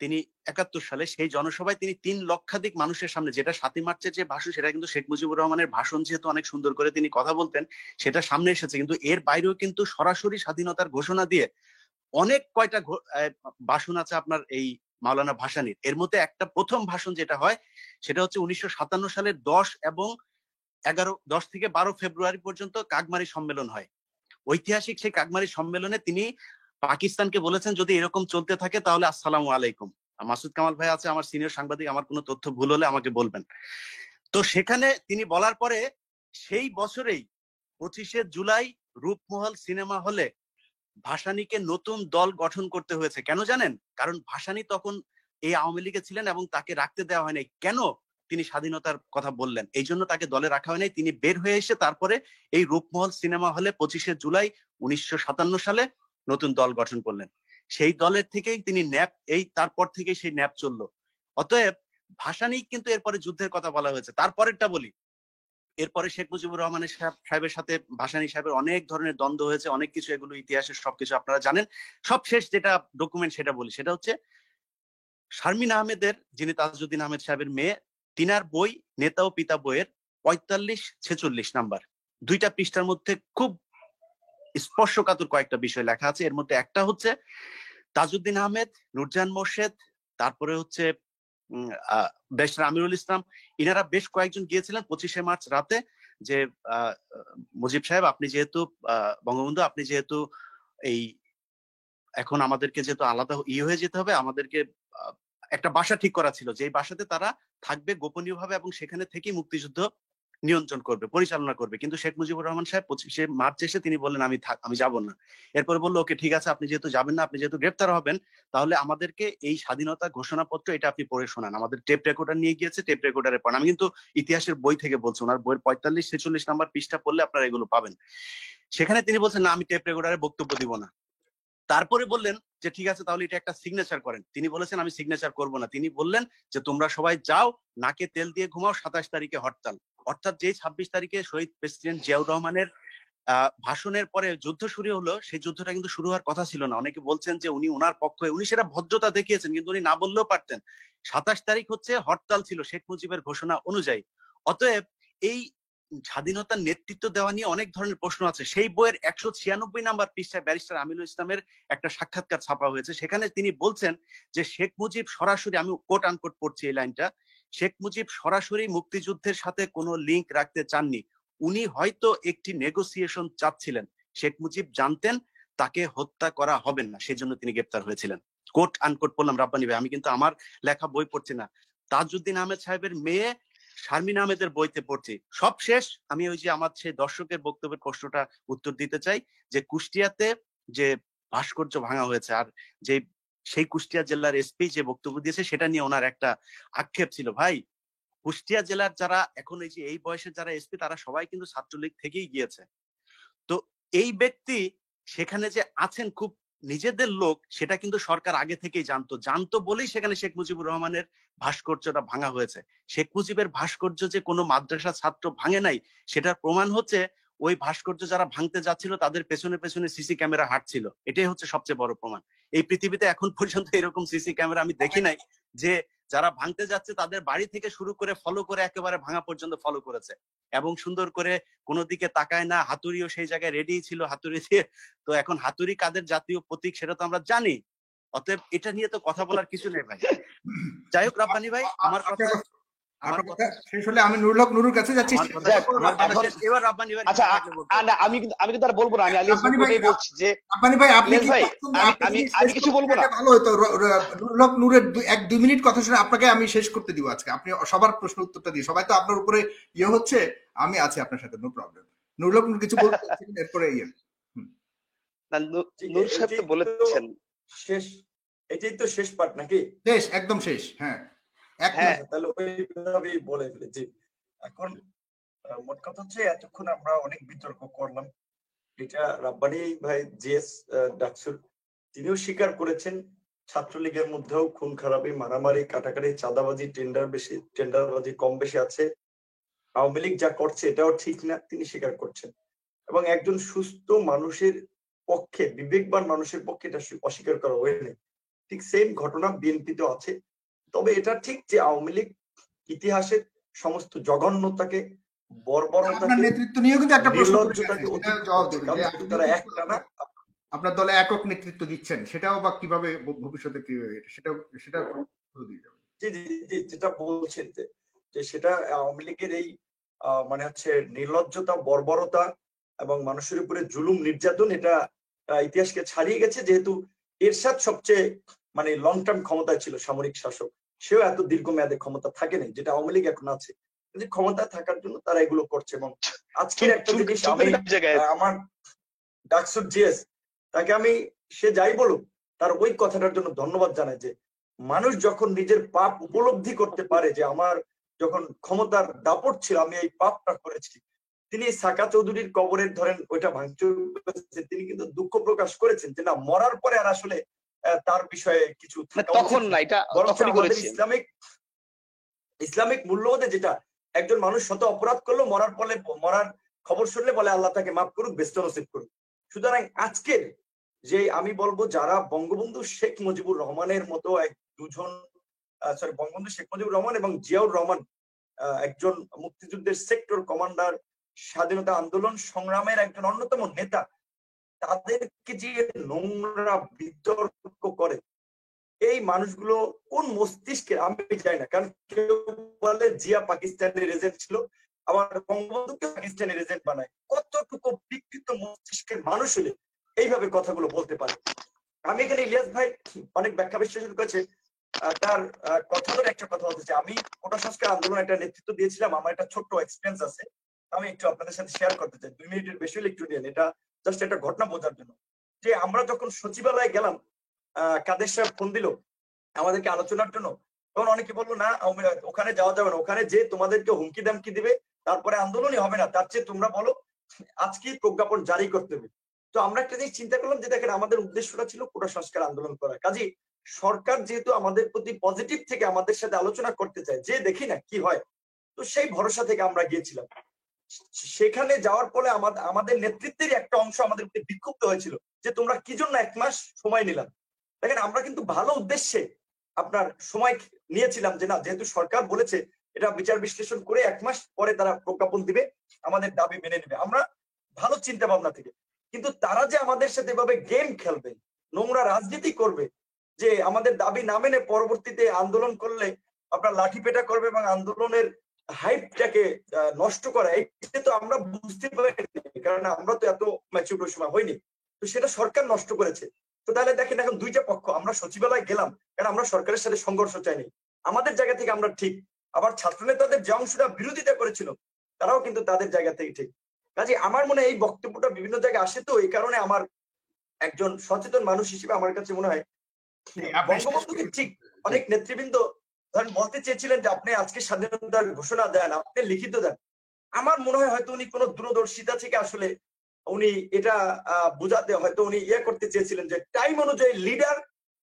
তিনি 71 সালে সেই জনসভায় তিনি 3 লক্ষাধিক মানুষের সামনে, যেটা 7ই মার্চের যে ভাষণ, সেটা কিন্তু শেখ মুজিবুর রহমানের ভাষণ, যেহেতু অনেক সুন্দর করে তিনি কথা বলতেন, সেটা সামনে এসেছে। কিন্তু এর বাইরেও কিন্তু সরাসরি স্বাধীনতার ঘোষণা দিয়ে অনেক কয়টা ভাষণ আছে আপনার এই মাওলানা ভাসানীর। এর মধ্যে একটা প্রথম ভাষণ যেটা হয়, সেটা হচ্ছে 1957 সালের 10 থেকে 12 ফেব্রুয়ারি পর্যন্ত কাকমারি সম্মেলন হয়। ঐতিহাসিক সেই কাকমারি সম্মেলনে তিনি পাকিস্তানকে বলেছেন যদি এরকম চলতে থাকে তাহলে আসসালামু আলাইকুম। মাসুদ কামাল ভাই আছে আমার সিনিয়র সাংবাদিক, আমার কোনো তথ্য ভুল হলে আমাকে বলবেন। তো সেখানে তিনি বলার পরে সেই বছরেই 25শে জুলাই রূপমহল সিনেমা হলে ভাসানীকে নতুন দল গঠন করতে হয়েছে। কেন জানেন? কারণ ভাসানী তখন এই আওয়ামী লীগে ছিলেন এবং তাকে রাখতে দেওয়া হয় নাই। কেন? তিনি স্বাধীনতার কথা বললেন, এই জন্য তাকে দলে রাখা হয় নাই। তিনি বের হয়ে এসে তারপরে এই রূপমহল সিনেমা হলে 25শে জুলাই 1957 সালে নতুন দল গঠন করলেন। সেই দলের থেকেই তিনি ন্যাপ, এই তারপর থেকেই সেই ন্যাপ চললো। অতএব ভাসানী কিন্তু এরপরে যুদ্ধের কথা বলা হয়েছে। তারপরেরটা বলি, এরপরে শেখ মুজিবুর রহমানের সাহেবের সাথে ভাসানী সাহেবের অনেক ধরনের দ্বন্দ্ব হয়েছে, অনেক কিছু, এগুলো ইতিহাসের সবকিছু আপনারা জানেন। সবশেষ যেটা ডকুমেন্ট সেটা বলি, সেটা হচ্ছে শারমিন আহমেদের, যিনি তাজউদ্দিন আহমেদ সাহেবের মেয়ে, তিনার বই নেতা ও পিতা বইয়ের 45-46 নাম্বার, 2টা পৃষ্ঠার মধ্যে খুব স্পর্শকাতর কয়েকটা বিষয় লেখা আছে। এর মধ্যে একটা হচ্ছে তাজউদ্দিন আহমেদ, নূরজাহান মোর্শেদ, তারপরে হচ্ছে ব্যারিস্টার আমিরুল ইসলাম, ইনারা বেশ কয়েকজন গিয়েছিলেন 25শে মার্চ রাতে যে মুজিব সাহেব আপনি যেহেতু বঙ্গবন্ধু আপনি যেহেতু এই এখন আমাদেরকে যেহেতু আলাদা হয়ে যেতে হবে, আমাদেরকে একটা বাসা ঠিক করা ছিল, যে বাসাতে তারা থাকবে গোপনীয়ভাবে এবং সেখানে থেকেই মুক্তিযুদ্ধ নিয়ন্ত্রণ করবে, পরিচালনা করবে। কিন্তু শেখ মুজিবুর রহমান সাহেব 25শে মার্চ এসে তিনি বললেন আমি যাব না। এরপরে বললো ওকে ঠিক আছে, আপনি যেহেতু যাবেন না, আপনি যেহেতু গ্রেপ্তার হবেন, তাহলে আমাদেরকে এই স্বাধীনতা ঘোষণাপত্র এটা আপনি পড়ে শোনান। আমাদের টেপ রেকর্ডার নিয়ে গিয়েছে, টেপ রেকর্ডারে পড়েন। আমি কিন্তু ইতিহাসের বই থেকে বলছি, ওনার বইয়ের 45-46 নাম্বার পৃষ্ঠা পড়লে আপনারা এগুলো পাবেন। সেখানে তিনি বলছেন না আমি টেপ রেকর্ডারে বক্তব্য দিব না। তারপরে বললেন যে ঠিক আছে তাহলে এটা একটা সিগনেচার করেন। তিনি বলেছেন আমি সিগনেচার করব না। তিনি বললেন যে তোমরা সবাই যাও, নাকে তেল দিয়ে ঘুমাও, 27 তারিখে হরতাল। অর্থাৎ যে 26 তারিখে শহীদ প্রেসিডেন্ট জিয়াউর রহমানের ভাষণের পরে যুদ্ধ শুরু হলো, সেই যুদ্ধটা কিন্তু শুরু হওয়ার কথা ছিল না। অনেকে বলছেন যে উনি ওনার পক্ষে, উনি সেটা ভদ্রতা দেখিয়েছেন, কিন্তু উনি না বললেও পারতেন। 27 তারিখ হচ্ছে হরতাল ছিল শেখ মুজিবের ঘোষণা অনুযায়ী। অতএব এই স্বাধীনতার নেতৃত্ব দেওয়া নিয়ে অনেক ধরনের প্রশ্ন আছে। সেই বইয়ের 196 নাম্বার পৃষ্ঠায় ব্যারিস্টার আমিনুল ইসলামের একটা সাক্ষাৎকার ছাপা হয়েছে। সেখানে তিনি বলছেন যে শেখ মুজিব সরাসরি, আমি কোট আনকোট পড়ছি এই লাইনটা, শেখ মুজিব সরাসরি মুক্তিযুদ্ধের সাথে কোনো লিঙ্ক রাখতে চাননি। উনি হয়তো একটি নেগোসিয়েশন চাচ্ছিলেন। শেখ মুজিব জানতেন তাকে হত্যা করা হবে না, সেজন্য তিনি গ্রেপ্তার হয়েছিলেন। কোট আনকোট বললাম রাব্বানী ভাই, আমি কিন্তু আমার লেখা বই পড়ছি না, তাজউদ্দিন আহমেদ সাহেবের মেয়ে শারমিন আহমেদের বইতে পড়ছি। সব শেষ, আমি ওই যে আমার সেই দর্শকের বক্তব্যের প্রশ্নটা উত্তর দিতে চাই যে কুষ্টিয়াতে যে ভাস্কর্য ভাঙা হয়েছে, আর যে সেই কুষ্টিয়া জেলার এসপি যে বক্তব্য দিয়েছে সেটা নিয়ে ওনার একটা আক্ষেপ ছিল। ভাই, কুষ্টিয়া জেলার যারা এখন এই যে এই বয়সের যারা এসপি, তারা সবাই কিন্তু ছাত্রলীগ থেকেই গিয়েছে। তো এই ব্যক্তি সেখানে যে আছেন খুব নিজেদের লোক, সেটা কিন্তু সরকার আগে থেকেই জানতো বলেই সেখানে শেখ মুজিবুর রহমানের ভাস্কর্যটা ভাঙা হয়েছে। শেখ মুজিবের ভাস্কর্য যে কোনো মাদ্রাসা ছাত্র ভাঙে নাই, সেটার প্রমাণ হচ্ছে ওই ভাস্কর্য যারা ভাঙতে যাচ্ছিল তাদের পেছনে পেছনে সিসি ক্যামেরা হাঁটছিল। এটাই হচ্ছে সবচেয়ে বড় প্রমাণ। এই পৃথিবীতে এখন পর্যন্ত এরকম সিসি ক্যামেরা আমি দেখি নাই যে যারা ভাঙতে যাচ্ছে তাদের বাড়ি থেকে শুরু করে ফলো করে একেবারে ভাঙা পর্যন্ত ফলো করেছে, এবং সুন্দর করে কোনো দিকে তাকায় না। হাতুড়িও সেই জায়গায় রেডি ছিল, হাতুড়ি দিয়ে। তো এখন হাতুড়ি কাদের জাতীয় প্রতীক সেটা তো আমরা জানি। অতএব এটা নিয়ে তো কথা বলার কিছু নেই ভাই। যাই হোক রাব্বানী ভাই, আমার কথা শেষ হলে আমি নুরুল হক নুরুর কাছে যাচ্ছি। এবার রাব্বানী ভাই, আচ্ছা আমি কিন্তু আর বলবো না, আমি আলিয়াস ভাই বলছি যে রাব্বানী ভাই আপনি কি আমি কিছু বলবো না, ভালো হতো নুরুল হক নুরের 1-2 মিনিট কথা শুনে আপনাকে আমি শেষ করতে দিব আজকে। আপনি সবার প্রশ্ন উত্তরটা দিয়ে, সবাই তো আপনার উপরে ইয়ে হচ্ছে, আমি আছি আপনার সাথে, নো প্রবলেম। নুরুল হক নুর কিছু বলতে এরপরে ইয়ে নূর সাহেব তো বলেছেন শেষ, এটাই তো শেষ পার্ট নাকি? শেষ, একদম শেষ। হ্যাঁ তাহলে ওইভাবেই বলে ফেলেছি। এখন মোট কথা হচ্ছে এতক্ষণ আমরা অনেক বিতর্ক করলাম। এটা রাব্বানী ভাই জিএস ডাকসুর তিনিও স্বীকার করেছেন ছাত্রলীগের মধ্যেও খুন খারাপি, মারামারি, কাটাকাটি, চাঁদাবাজি, টেন্ডারবাজি কম বেশি আছে। আওয়ামী লীগ যা করছে এটাও ঠিক না, তিনি স্বীকার করছেন। এবং একজন সুস্থ মানুষের পক্ষে, বিবেকবান মানুষের পক্ষে এটা অস্বীকার করা হয়নি। ঠিক সেম ঘটনা বিএনপিতে আছে। তবে এটা ঠিক যে আওয়ামী লীগ ইতিহাসের সমস্ত জঘন্যতাকে, বর্বরতাকে, নেতৃত্ব নিয়েও কিন্তু একটা প্রশ্ন তারা একটানা আপনার দলে একক নেতৃত্ব দিচ্ছেন, সেটাও বা কিভাবে ভবিষ্যতে কি সেটাও যেটা বলছেন যে সেটা আওয়ামী লীগের এই মানে হচ্ছে নির্লজ্জতা, বর্বরতা, এবং মানুষের উপরে জুলুম নির্যাতন, এটা ইতিহাসকে ছাড়িয়ে গেছে। যেহেতু এরশাদ সবচেয়ে মানে লং টার্ম ক্ষমতায় ছিল, সামরিক শাসক, সেও এত দীর্ঘমেয়াদে ক্ষমতা থাকেনি যেটা আওয়ামী লীগ এখন আছে। কিন্তু ক্ষমতায় থাকার জন্য তারা এগুলো করছে। এবং আজকের একটা জিনিস আমি আমার ডাকসুর জিএস তাকে আমি, সে যাই বলুক, তার ওই কথাটার জন্য ধন্যবাদ জানাই যে মানুষ যখন নিজের পাপ উপলব্ধি করতে পারে যে আমার যখন ক্ষমতার দাপট ছিল আমি এই পাপটা করেছি। তিনি সাকা চৌধুরীর কবরের ধরেন ওইটা ভাঙচুর করেছেন, তিনি কিন্তু দুঃখ প্রকাশ করেছেন যে না, মরার পরে আর আসলে তার বিষয়ে কিছু তখন না, এটা তখনই করেছি। ইসলামিক মূল্যবোধে যেটা একজন মানুষ শত অপরাধ করলো, মরার খবর শুনলে বলে আল্লাহ তাকে মাফ করুক, বেস্ত নসিব করুক। সুতরাং আজকের যে আমি বলবো যারা বঙ্গবন্ধু শেখ মুজিবুর রহমানের মতো বঙ্গবন্ধু শেখ মুজিবুর রহমান এবং জিয়াউর রহমান একজন মুক্তিযুদ্ধের সেক্টর কমান্ডার, স্বাধীনতা আন্দোলন সংগ্রামের একজন অন্যতম নেতা, তাদেরকে যে নোংরা বিতর্ক করে এই মানুষগুলো কোন মস্তিষ্কে আমি জানি না। কারণ কেউ বলে জিয়া পাকিস্তানের এজেন্ট ছিল, আবার বঙ্গবন্ধুকে পাকিস্তানের এজেন্ট বানায়। কতটুকু বিকৃত মস্তিষ্কের মানুষ হলে এইভাবে কথাগুলো বলতে পারে। আমি এখানে ইলিয়াস ভাই অনেক ব্যাখ্যা বিশ্লেষণ করেছে, তার কথা ধরে একটা কথা বলতে চাই। আমি কোটা সংস্কার আন্দোলন একটা নেতৃত্ব দিয়েছিলাম, আমার একটা ছোট্ট এক্সপিরিয়েন্স আছে, আমি একটু আপনাদের সাথে শেয়ার করতে চাই। 2 মিনিটের বেশি হলে একটু নিন, এটা জাস্ট একটা ঘটনা বোঝার জন্য। যে আমরা যখন সচিবালয়ে গেলাম, কাদের সাহেব ফোন দিল আমাদেরকে আলোচনার জন্য, তখন অনেকে বললো না ওখানে যাওয়া যাবে না, ওখানে যে তোমাদেরকে হুমকি দামকি দিবে, তারপরে আন্দোলনই হবে না, তার চেয়ে তোমরা বলো আজকেই প্রজ্ঞাপন জারি করতে হবে। তো আমরা একটা জিনিস চিন্তা করলাম যে দেখেন আমাদের উদ্দেশ্যটা ছিল কোটা সংস্কার আন্দোলন করা, কাজে সরকার যেহেতু আমাদের প্রতি পজিটিভ থেকে আমাদের সাথে আলোচনা করতে চায়, যে দেখি না কি হয়, তো সেই ভরসা থেকে আমরা গিয়েছিলাম। সেখানে যাওয়ার পরে আমাদের নেতৃত্বের একটা অংশ আমাদের প্রতি বিক্ষুব্ধ হয়েছিল যে তোমরা কি জন্য 1 মাস সময় নিলাম। দেখেন আমরা কিন্তু ভালো উদ্দেশ্যে আপনার সময় নিয়েছিলাম যে না, যেহেতু সরকার বলেছে এটা বিচার বিশ্লেষণ করে 1 মাস পরে তারা প্রজ্ঞাপন দিবে, আমাদের দাবি মেনে নেবে, আমরা ভালো চিন্তা ভাবনা থেকে। কিন্তু তারা যে আমাদের সাথে এভাবে গেম খেলবে, নোংরা রাজনীতি করবে, যে আমাদের দাবি না মেনে পরবর্তীতে আন্দোলন করলে আপনার লাঠি পেটা করবে এবং আন্দোলনের হাইপটাকে নষ্ট করা, এটা তো আমরা বুঝতে পারিনি, কারণ আমরা তো এত ম্যাচিউর সময় হয়নি। তো সেটা সরকার নষ্ট করেছে। তো তাহলে দেখেন এখন দুইটা পক্ষ, আমরা সচিবালয়ে গেলাম কারণ আমরা সরকারের সাথে সংঘর্ষ চাইনি, আমাদের জায়গা থেকে আমরা ঠিক, আবার ছাত্র নেতাদের যে অংশটা বিরোধিতা করেছিল তারাও কিন্তু তাদের জায়গা থেকে ঠিক। কাজে আমার মনে হয় এই বক্তব্যটা বিভিন্ন জায়গায় আসে, তো এই কারণে আমার একজন সচেতন মানুষ হিসেবে আমার কাছে মনে হয় বঙ্গবন্ধুকে ঠিক অনেক নেতৃবৃন্দ ধরেন বলতে চেয়েছিলেন যে আপনি আজকে স্বাধীনতার ঘোষণা দেন, আপনি লিখিত দেন। আমার মনে হয় হয়তো উনি কোনো দূরদর্শিতা থেকে আসলে উনি এটা বোঝাতে হয়তো উনি করতে চেয়েছিলেন যে টাইম অনুযায়ী লিডার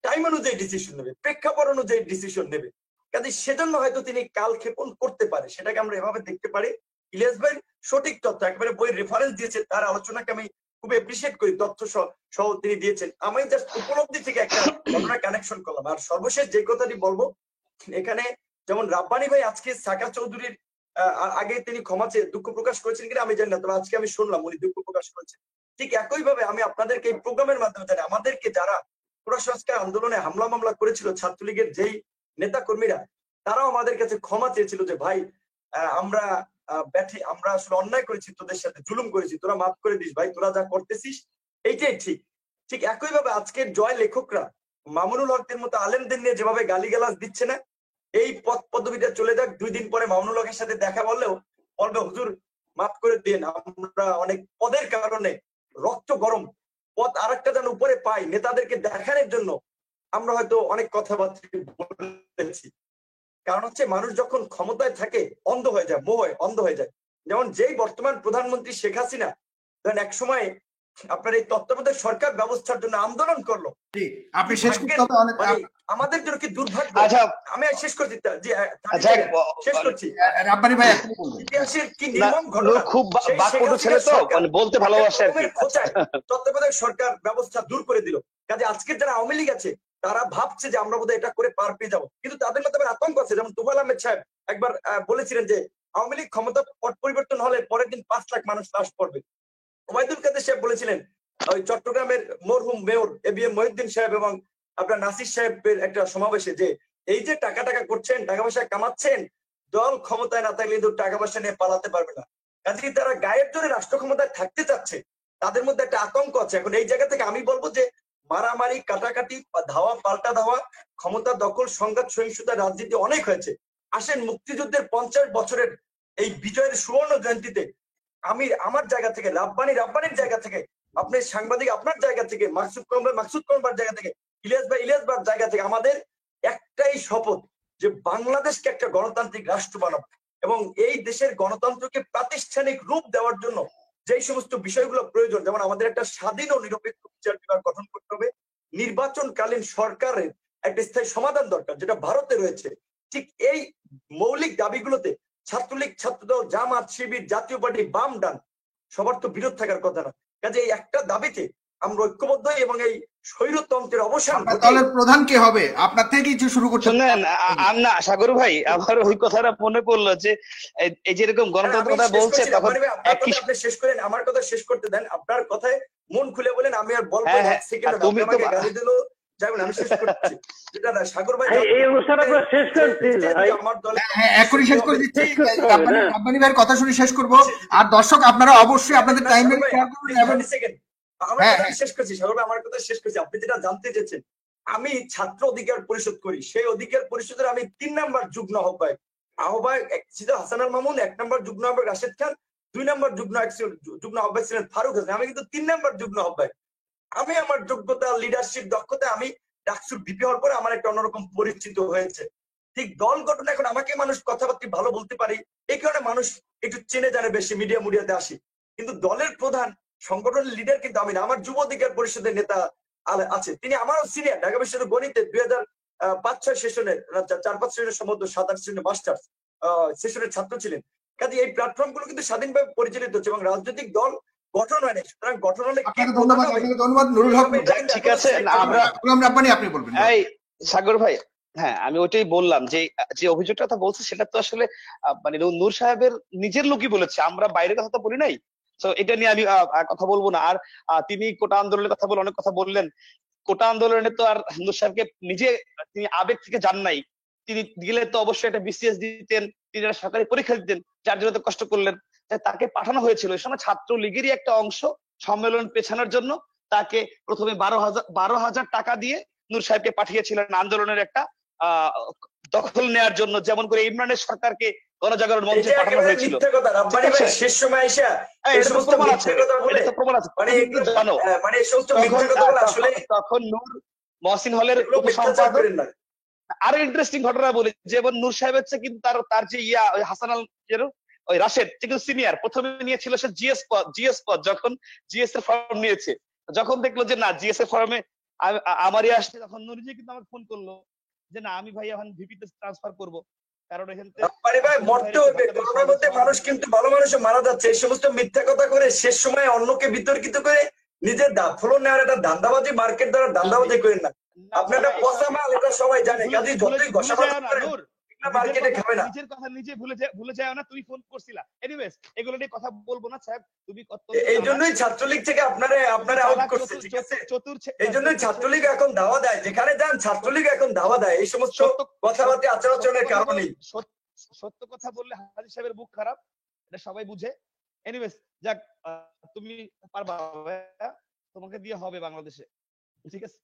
টাইম অনুযায়ী ডিসিশন নেবে, প্রেক্ষাপট অনুযায়ী ডিসিশন নেবে, কাজে সেজন্য হয়তো তিনি কালক্ষেপণ করতে পারে, সেটাকে আমরা এভাবে দেখতে পারি। ইলিয়াস ভাই সঠিক তথ্য একেবারে বইয়ের রেফারেন্স দিয়েছে, তার আলোচনাকে আমি খুব এপ্রিসিয়েট করি, তথ্য সহ তিনি দিয়েছেন। আমি জাস্ট উপলব্ধি থেকে একটা ঘটনা কানেকশন করলাম। আর সর্বশেষ যে কথাটি বলবো, এখানে যেমন রাব্বানী ভাই আজকে সাকা চৌধুরীর আগে তিনি ক্ষমা চেয়ে দুঃখ প্রকাশ করেছেন কিনা আমি জানি না, তবে আজকে আমি শুনলাম উনি দুঃখ প্রকাশ করেছেন। ঠিক একইভাবে আমি আপনাদেরকে এই প্রোগ্রামের মাধ্যমে জানি আমাদেরকে যারা কোটা সংস্কার আন্দোলনে হামলা মামলা করেছিল, ছাত্রলীগের যেই নেতা কর্মীরা, তারাও আমাদের কাছে ক্ষমা চেয়েছিল যে ভাই আমরা আসলে অন্যায় করেছি, তোদের সাথে জুলুম করেছি, তোরা মাফ করে দিস ভাই, তোরা যা করতেছিস এইটাই ঠিক। ঠিক একইভাবে আজকের জয় লেখকরা মামুনুল হকদের মতো আলেমদের নিয়ে যেভাবে গালিগালাজ দিচ্ছে না, এই পদ পদবিটা চলে যাক, 2 দিন পরে মামুনুল হকের সাথে দেখা বললেও বলবে হুজুর মাফ করে দিন, আমরা অনেক পদের কারণে রক্ত গরম পদ আরেকটা যেন উপরে পাই, নেতাদেরকে দেখানোর জন্য আমরা হয়তো অনেক কথাবার্তা বলেছি। কারণ হচ্ছে মানুষ যখন ক্ষমতায় থাকে অন্ধ হয়ে যায়, মোহে অন্ধ হয়ে যায়। যেমন যেই বর্তমান প্রধানমন্ত্রী শেখ হাসিনা ধরেন এক সময় আপনার এই তত্ত্বাবধায়ক সরকার ব্যবস্থার জন্য আন্দোলন করলো, আপনি শেষ করতে হবে অনেক, আমাদের জন্য কি দুর্ভাগ্য। আমি শেষ করছি, শেষ করছি। রাব্বানী ভাই ইতিহাসের কি নির্মম ঘটনা, খুব বাকপটু ছেলে তো, মানে বলতে ভালোবাসে আর কি, তত্ত্বাবধায়ক সরকার ব্যবস্থা দূর করে দিল। কাজে আজকের যারা আওয়ামী লীগ আছে তারা ভাবছে যে আমরা বোধহয় এটা করে পার পেয়ে যাবো, কিন্তু তাদের মধ্যে আতঙ্ক আছে। যেমন তোফায়েল আহমেদ সাহেব একবার বলেছিলেন যে আওয়ামী লীগ ক্ষমতা পট পরিবর্তন হলে পরের দিন 5 লাখ মানুষ লাশ পড়বে। ওবায়দুল কাদের সাহেব বলেছিলেন ওই চট্টগ্রামের মরহুম মেয়র এবিএম মহিউদ্দিন সাহেব এবং আপনার নাসির সাহেবের একটা সমাবেশে যে এই যে টাকা করছেন, টাকা পয়সা কামাচ্ছেন, দল ক্ষমতায় না থাকলে কিন্তু টাকা পয়সা নিয়ে পালাতে পারবে না। কাজেই তারা গায়ের জোরে রাষ্ট্র ক্ষমতায় থাকতে চাচ্ছে, তাদের মধ্যে একটা আতঙ্ক আছে। এখন এই জায়গা থেকে আমি বলবো যে মারামারি, কাটাকাটি, ধাওয়া পাল্টা ধাওয়া, ক্ষমতা দখল, সংঘাত, সহিংসতা, রাজনীতি অনেক হয়েছে। আসেন মুক্তিযুদ্ধের 50 বছরের এই বিজয়ের সুবর্ণ জয়ন্তীতে আমি আমার জায়গা থেকে, রাব্বানির জায়গা থেকে, আপনি সাংবাদিক আপনার জায়গা থেকে, মাকসুদ কমবার জায়গা থেকে, ইলিয়াস ভাইয়ের জায়গা থেকে আমাদের একটাই শপথ যে বাংলাদেশকে একটা গণতান্ত্রিক রাষ্ট্র বানাবো এবং এই দেশের গণতন্ত্রকে প্রাতিষ্ঠানিক রূপ দেওয়ার জন্য যেই সমস্ত বিষয়গুলো প্রয়োজন, যেমন আমাদের একটা স্বাধীন ও নিরপেক্ষ বিচার বিভাগ গঠন করতে হবে, নির্বাচনকালীন সরকারের একটা স্থায়ী সমাধান দরকার যেটা ভারতে রয়েছে। ঠিক এই মৌলিক দাবিগুলোতে ছাত্রলীগ, ছাত্রদল, জামাত, শিবির, জাতীয় পার্টি, বাম, ডান সবার তো বিরোধ থাকার কথা না। কাজে এই একটা দাবিতে আমরা ঐক্যবদ্ধ এবং এই স্বৈরতন্ত্রের অবসান। দলের প্রধান কে হবে আপনার থেকে কিছু শুরু করতে শুনেন না সাগর ভাই, আমার ওই কথাটা মনে পড়লো যে এই যেরকম গণতন্ত্র কথা বলছে তখন আপনি শেষ করেন, আমার কথা শেষ করতে দেন। আপনার কথায় মন খুলে বলেন, আমি আর বলবো এক সেকেন্ড তুমি তো গালি দিল যাবেন, আমি শেষ করছি। যেটা না সাগর ভাই এই অনুষ্ঠান আমরা শেষ করছি ভাই, আমার দল এখনই শেষ করে দিচ্ছি, রাব্বানি ভাইয়ের কথা শুনে শেষ করব। আর দর্শক আপনারা অবশ্যই আপনাদের টাইম শেয়ার করুন এবং শেষ করছি সাগর ভাই, আমার কথা শেষ করছি। আপনি যেটা জানতে চেয়েছেন, আমি ছাত্র অধিকার পরিষদ করি, সেই অধিকার পরিষদের আমি 3 নম্বর যুগ্ম আহ্বায়ক ছিল হাসান আল মামুন, 1 নম্বর যুগ্ম আহ্বায়ক রাশেদ খান, 2 নম্বর যুগ্ম আহ্বায়ক ছিলেন ফারুক হাসান, আমি কিন্তু 3 নম্বর যুগ্ম আহ্বায়ক। আমি আমার যোগ্যতা, লিডারশিপ, দক্ষতা, আমি ডাকসুর ভিপি হওয়ার পরে আমার একটা অন্যরকম পরিচিত হয়েছে। ঠিক দল গঠন এখন আমাকে মানুষ কথাবার্তা ভালো বলতে পারি, এই কারণে মানুষ একটু চেনে জানে বেশি, মিডিয়াতে আসি। কিন্তু দলের প্রধান, সংগঠনের লিডার কিন্তু আমি না। আমার যুব অধিকার পরিষদের নেতা আছে, তিনি আমারও সিনিয়র, ঢাকা বিশ্ববিদ্যালয়ের গণিতে 2005-6 সেশনে, 4-5 সেশনের সম্ভবত 7-8 সেশনের মাস্টার্স সেশনের ছাত্র ছিলেন। কাজে এই প্ল্যাটফর্ম গুলো কিন্তু স্বাধীনভাবে পরিচালিত হচ্ছে এবং রাজনৈতিক দল গঠন হয় না। সুতরাং গঠন হলে ধন্যবাদ নুরুল হক। ঠিক আছে, আপনি বলবেন। এই সাগর ভাই, হ্যাঁ আমি ওইটাই বললাম যে যে অভিযোগটা কথা বলছে সেটা তো আসলে মানে নূর সাহেবের নিজের লোকই বলেছে, আমরা বাইরের কথা তো বলি নাই। তো এটা নিয়ে আমি কথা বলবো না। আর তিনি কোটা আন্দোলনের কথা বলে অনেক কথা বললেন। কোটা আন্দোলনে তো আর নূর সাহেবকে নিজে তিনি আবেগ থেকে যান নাই, তিনি গেলে তো অবশ্যই একটা বিসিএস দিতেন, তিনি একটা সরকারি পরীক্ষা দিতেন, যার জন্য তো কষ্ট করলেন। তাকে পাঠানো হয়েছিল ওই সময় ছাত্রলীগেরই একটা অংশ সম্মেলন পেছানোর জন্য, তাকে প্রথমে 12,000 টাকা দিয়ে নূর সাহেবকে পাঠিয়েছিলেন আন্দোলনের একটা দখল নেয়ার জন্য, যেমন করে ইমরানের সরকারকে গণজাগরণ মঞ্চে পাঠানো হয়েছিল। শেষ সময় এসে তখন নূর মহসিন হলের উপসম্পাদক। আরো ইন্টারেস্টিং ঘটনা বলি, যেমন নূর সাহেব হচ্ছে কিন্তু তার যে হাসান আল ওই রাশেদ কিন্তু সিনিয়র, প্রথমে নিয়েছিল সে জিএস পদ, যখন জিএস এর ফর্ম নিয়েছে, যখন দেখলো যে না জিএস এর ফর্মে আমারই আসছে, তখন নূর জি কিন্তু আমাকে ফোন করলো যে না আমি ভাই এখন ভিপিতে ট্রান্সফার করবো, কারণ এখান থেকে মানুষ কিন্তু ভালো মানুষও মারা যাচ্ছে। এই সমস্ত মিথ্যা কথা করে শেষ সময় অন্যকে বিতর্কিত করে নিজের ফলন নেওয়ার একটা ধান্দাবাজি, মার্কেট দ্বারা ধান্দাবাজি করেন না। আপনার একটা পচা মাল, এটা সবাই জানে। কাজে যতই মার্কেটে খাবে না। নিজের কথা নিজে ভুলে যায় না। তুমি ফোন করছিলা, এনিওয়েজ এগুলো নিয়ে কথা বলবো না স্যার। তুমি এই জন্যই ছাত্রলীগ থেকে আপনারা আউট করছে, ঠিক আছে? এই জন্যই ছাত্রলীগ এখন দাওয়া দেয়, যেখানে যান ছাত্রলীগ এখন দাওয়া দেয় এই সমস্ত কথাবার্তা, আচার-আচরণের কারণে। সত্য কথা বললে হাজি সাহেবের মুখ খারাপ, এটা সবাই বুঝে। এনিওয়েজ যাক, তুমি পারবা, তোমাকে দিয়ে হবে বাংলাদেশে, ঠিক আছে?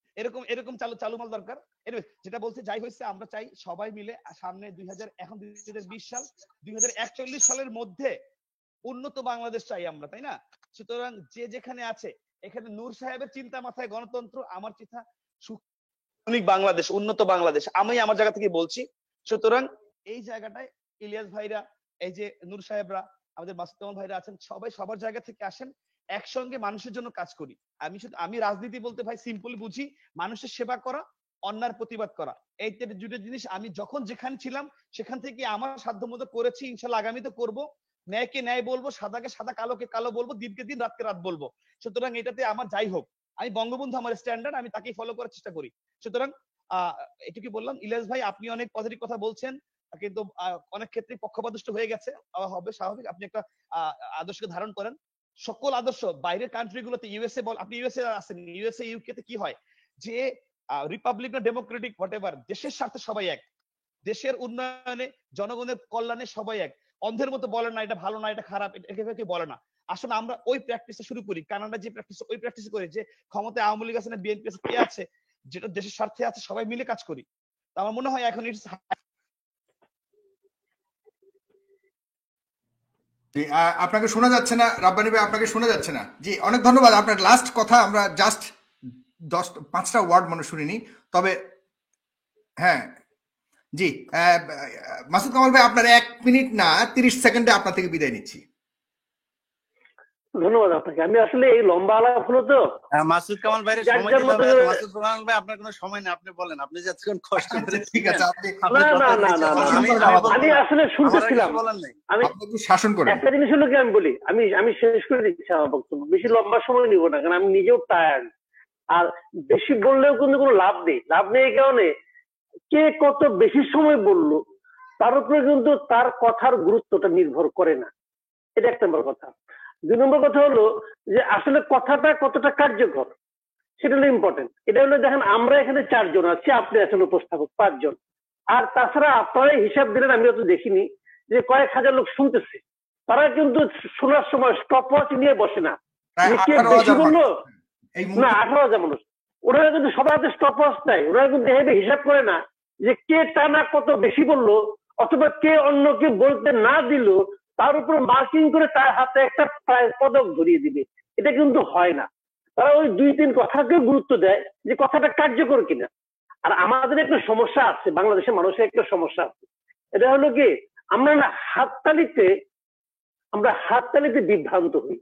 এরকম চালু মাল দরকার। এনিওয়েজ যেটা বলছে যাই হয়েছে, আমরা চাই সবাই মিলে সামনে 2020 সাল, 2041 সালের মধ্যে উন্নত বাংলাদেশ চাই আমরা, তাই না? সুতরাং যে যেখানে আছে, এখানে নূর সাহেবের চিন্তা মাথায় গণতন্ত্র, আমার চিন্তা বাংলাদেশ, উন্নত বাংলাদেশ, আমি আমার জায়গা থেকে বলছি। সুতরাং এই জায়গাটায় ইলিয়াস ভাইরা, এই যে নূর সাহেবরা, আমাদের মাসুদ কামাল ভাইরা আছেন, সবাই সবার জায়গা থেকে আসেন, একসঙ্গে মানুষের জন্য কাজ করি। আমি রাজনীতি বলতে ভাই সিম্পল বুঝি, মানুষের সেবা করা, অন্যায়ের প্রতিবাদ করা, এই দুটো জিনিস আমি যখন যেখানে ছিলাম সেখান থেকে আমার সাধ্যমতো করেছি, ইনশাল্লাহ আগামীতে করব। ন্যায়কে ন্যায় বলবো, সাদাকে সাদা, কালোকে কালো বলবো, দিনকে দিন, রাতকে রাত বলবো। সুতরাং এটাতে আমার যাই হোক, আমি বঙ্গবন্ধু আমার স্ট্যান্ডার্ড, আমি তাকেই ফলো করার চেষ্টা করি। সুতরাং এটুকু বললাম। ইলিয়াস ভাই আপনি অনেক পজিটিভ কথা বলছেন, কিন্তু অনেক ক্ষেত্রে পক্ষপাতদুষ্ট হয়ে গেছে, হবে স্বাভাবিক। আপনি একটা আদর্শকে ধারণ করেন, সকল আদর্শ বাইরের কান্ট্রি গুলোতে, ইউএসএ বল, আপনি ইউএসএ আছেন, ইউএসএ ইউকে তে কি হয় যে রিপাবলিক না ডেমোক্রেটিক হোয়াটএভার, দেশের স্বার্থে সবাই এক, দেশের উন্নয়নে জনগণের কল্যাণে সবাই এক। অন্ধের মতো বলে না এটা ভালো না এটা খারাপ, এটা কেউ বলে না। আসলে আমরা ওই প্র্যাকটিসটা শুরু করি, কানাডা যে প্র্যাকটিস ওই প্র্যাকটিস করি, যে ক্ষমতায় আওয়ামী লীগ আছে না বিএনপি আছে কে আছে, যেটা দেশের স্বার্থে আছে সবাই মিলে কাজ করি। তো আমার মনে হয় এখন ইটস জি, আপনাকে শোনা যাচ্ছে না রাব্বানী ভাই, আপনাকে শোনা যাচ্ছে না। জি, অনেক ধন্যবাদ। আপনার লাস্ট কথা আমরা জাস্ট 5টা ওয়ার্ড মনে শুনিনি, তবে হ্যাঁ জি, মাসুদ কামাল ভাই আপনার 1 মিনিট না 30 সেকেন্ডে আপনার থেকে বিদায় নিচ্ছি। ধন্যবাদ আপনাকে। আমি আসলে এই লম্বা আলাপ হলো তো মাসুদ কামাল ভাইয়ের যার সময় যার দিতে মতো হবে। করে- মাসুদ কামাল ভাই আপনার কোনো সময় নেই, আপনি বলেন, আপনি যতক্ষণ কষ্ট করে ঠিক আছে, আপনি না না না না না, আমি আসলে শুনতেছিলাম। বলার নেই। আমি আপনি একটু শাসন করেন। একটা জিনিস হলো কি, আমি বলি, আমি শেষ করে দিচ্ছি আমার বক্তব্য, বেশি লম্বা সময় নিব না, কারণ আমি নিজেও টায়ার্ড। আর বেশি বললেও কিন্তু কোনো লাভ নেই এই কারণে কে কত বেশি সময় বললো তার উপরে কিন্তু তার কথার গুরুত্বটা নির্ভর করে না। এটা 1 নম্বর কথা। 2 নম্বর কথা হলো যে আসলে কথাটা কতটা কার্যকর সেটা হলো ইম্পর্টেন্ট। এটা হলো দেখেন আমরা এখানে 4 জন আছি, আপনি আছেন উপস্থাপক 5 জন, আর তাছাড়া আপনারা হিসাব দিলেন, আমি অত দেখিনি যে কয়েক হাজার লোক শুনতেছে। তারা কিন্তু শোনার সময় স্টপ ওয়াচ নিয়ে বসে না প্রায় যে কে 18,000 বেশি বললো। এই না, মুহূর্তে 18,000 মানুষ। ওরা কিন্তু সবার হাতে স্টপ ওয়াচ নাই, ওরা কিন্তু এভাবে হিসাব করে না যে কে টানা কত বেশি বললো অথবা কে অন্যকে বলতে না দিল তার উপর মার্কিং করে তার হাতে একটা পদক ধরিয়ে দিবে। এটা কিন্তু হয় না। তারা ওই 2-3 কথাকে গুরুত্ব দেয় যে কথাটা কার্যকর কিনা। আর আমাদের একটা সমস্যা আছে, বাংলাদেশের মানুষের একটা সমস্যা আছে, এটা হলো কি আমরা না হাততালিতে বিভ্রান্ত হই।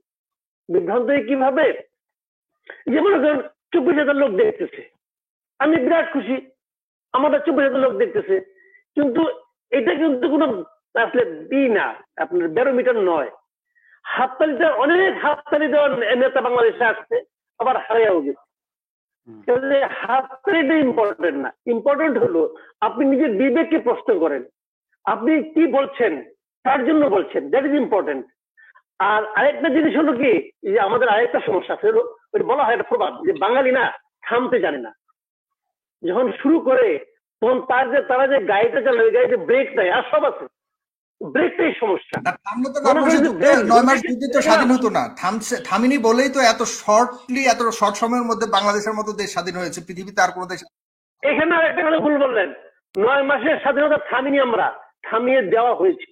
বিভ্রান্ত হই কিভাবে? যেমন 24,000 লোক দেখতেছে, আমি বিরাট খুশি, আমাদের 24,000 লোক দেখতেছে, কিন্তু এটা কিন্তু কোনো আসলে না, আপনার ব্যারোমিটার নয়। হাততালিতে অনেক হাততালি দেওয়ার নেতা বাংলাদেশে আসছে, আবার হারিয়েও গেছে। হাততালিটা ইম্পর্টেন্ট না, ইম্পর্টেন্ট হলো আপনি নিজের বিবেককে প্রশ্ন করেন, আপনি কি বলছেন, তার জন্য বলছেন, দ্যাট ইজ ইম্পর্টেন্ট। আর আরেকটা জিনিস হলো কি, যে আমাদের আরেকটা সমস্যা আছে, ওই বলা হয় একটা প্রবাদ যে বাঙালি না থামতে জানে না। যখন শুরু করে তখন তারা যে গাড়িটা চালায় ওই গাড়িতে ব্রেক নাই, আর সব আছে, ব্রেকটাই সমস্যা। থামলে তো 9 মাস যুদ্ধে তো স্বাধীন হতো না, থামিনি বলেই তো এত শর্ট সময়ের মধ্যে বাংলাদেশের মতো দেশ স্বাধীন হয়েছে, পৃথিবীতে আর কোনো দেশ। এখানে আরেকটা কথা ভুল বললেন, 9 মাসের স্বাধীনতা থামিনি আমরা, থামিয়ে দেওয়া হয়েছে।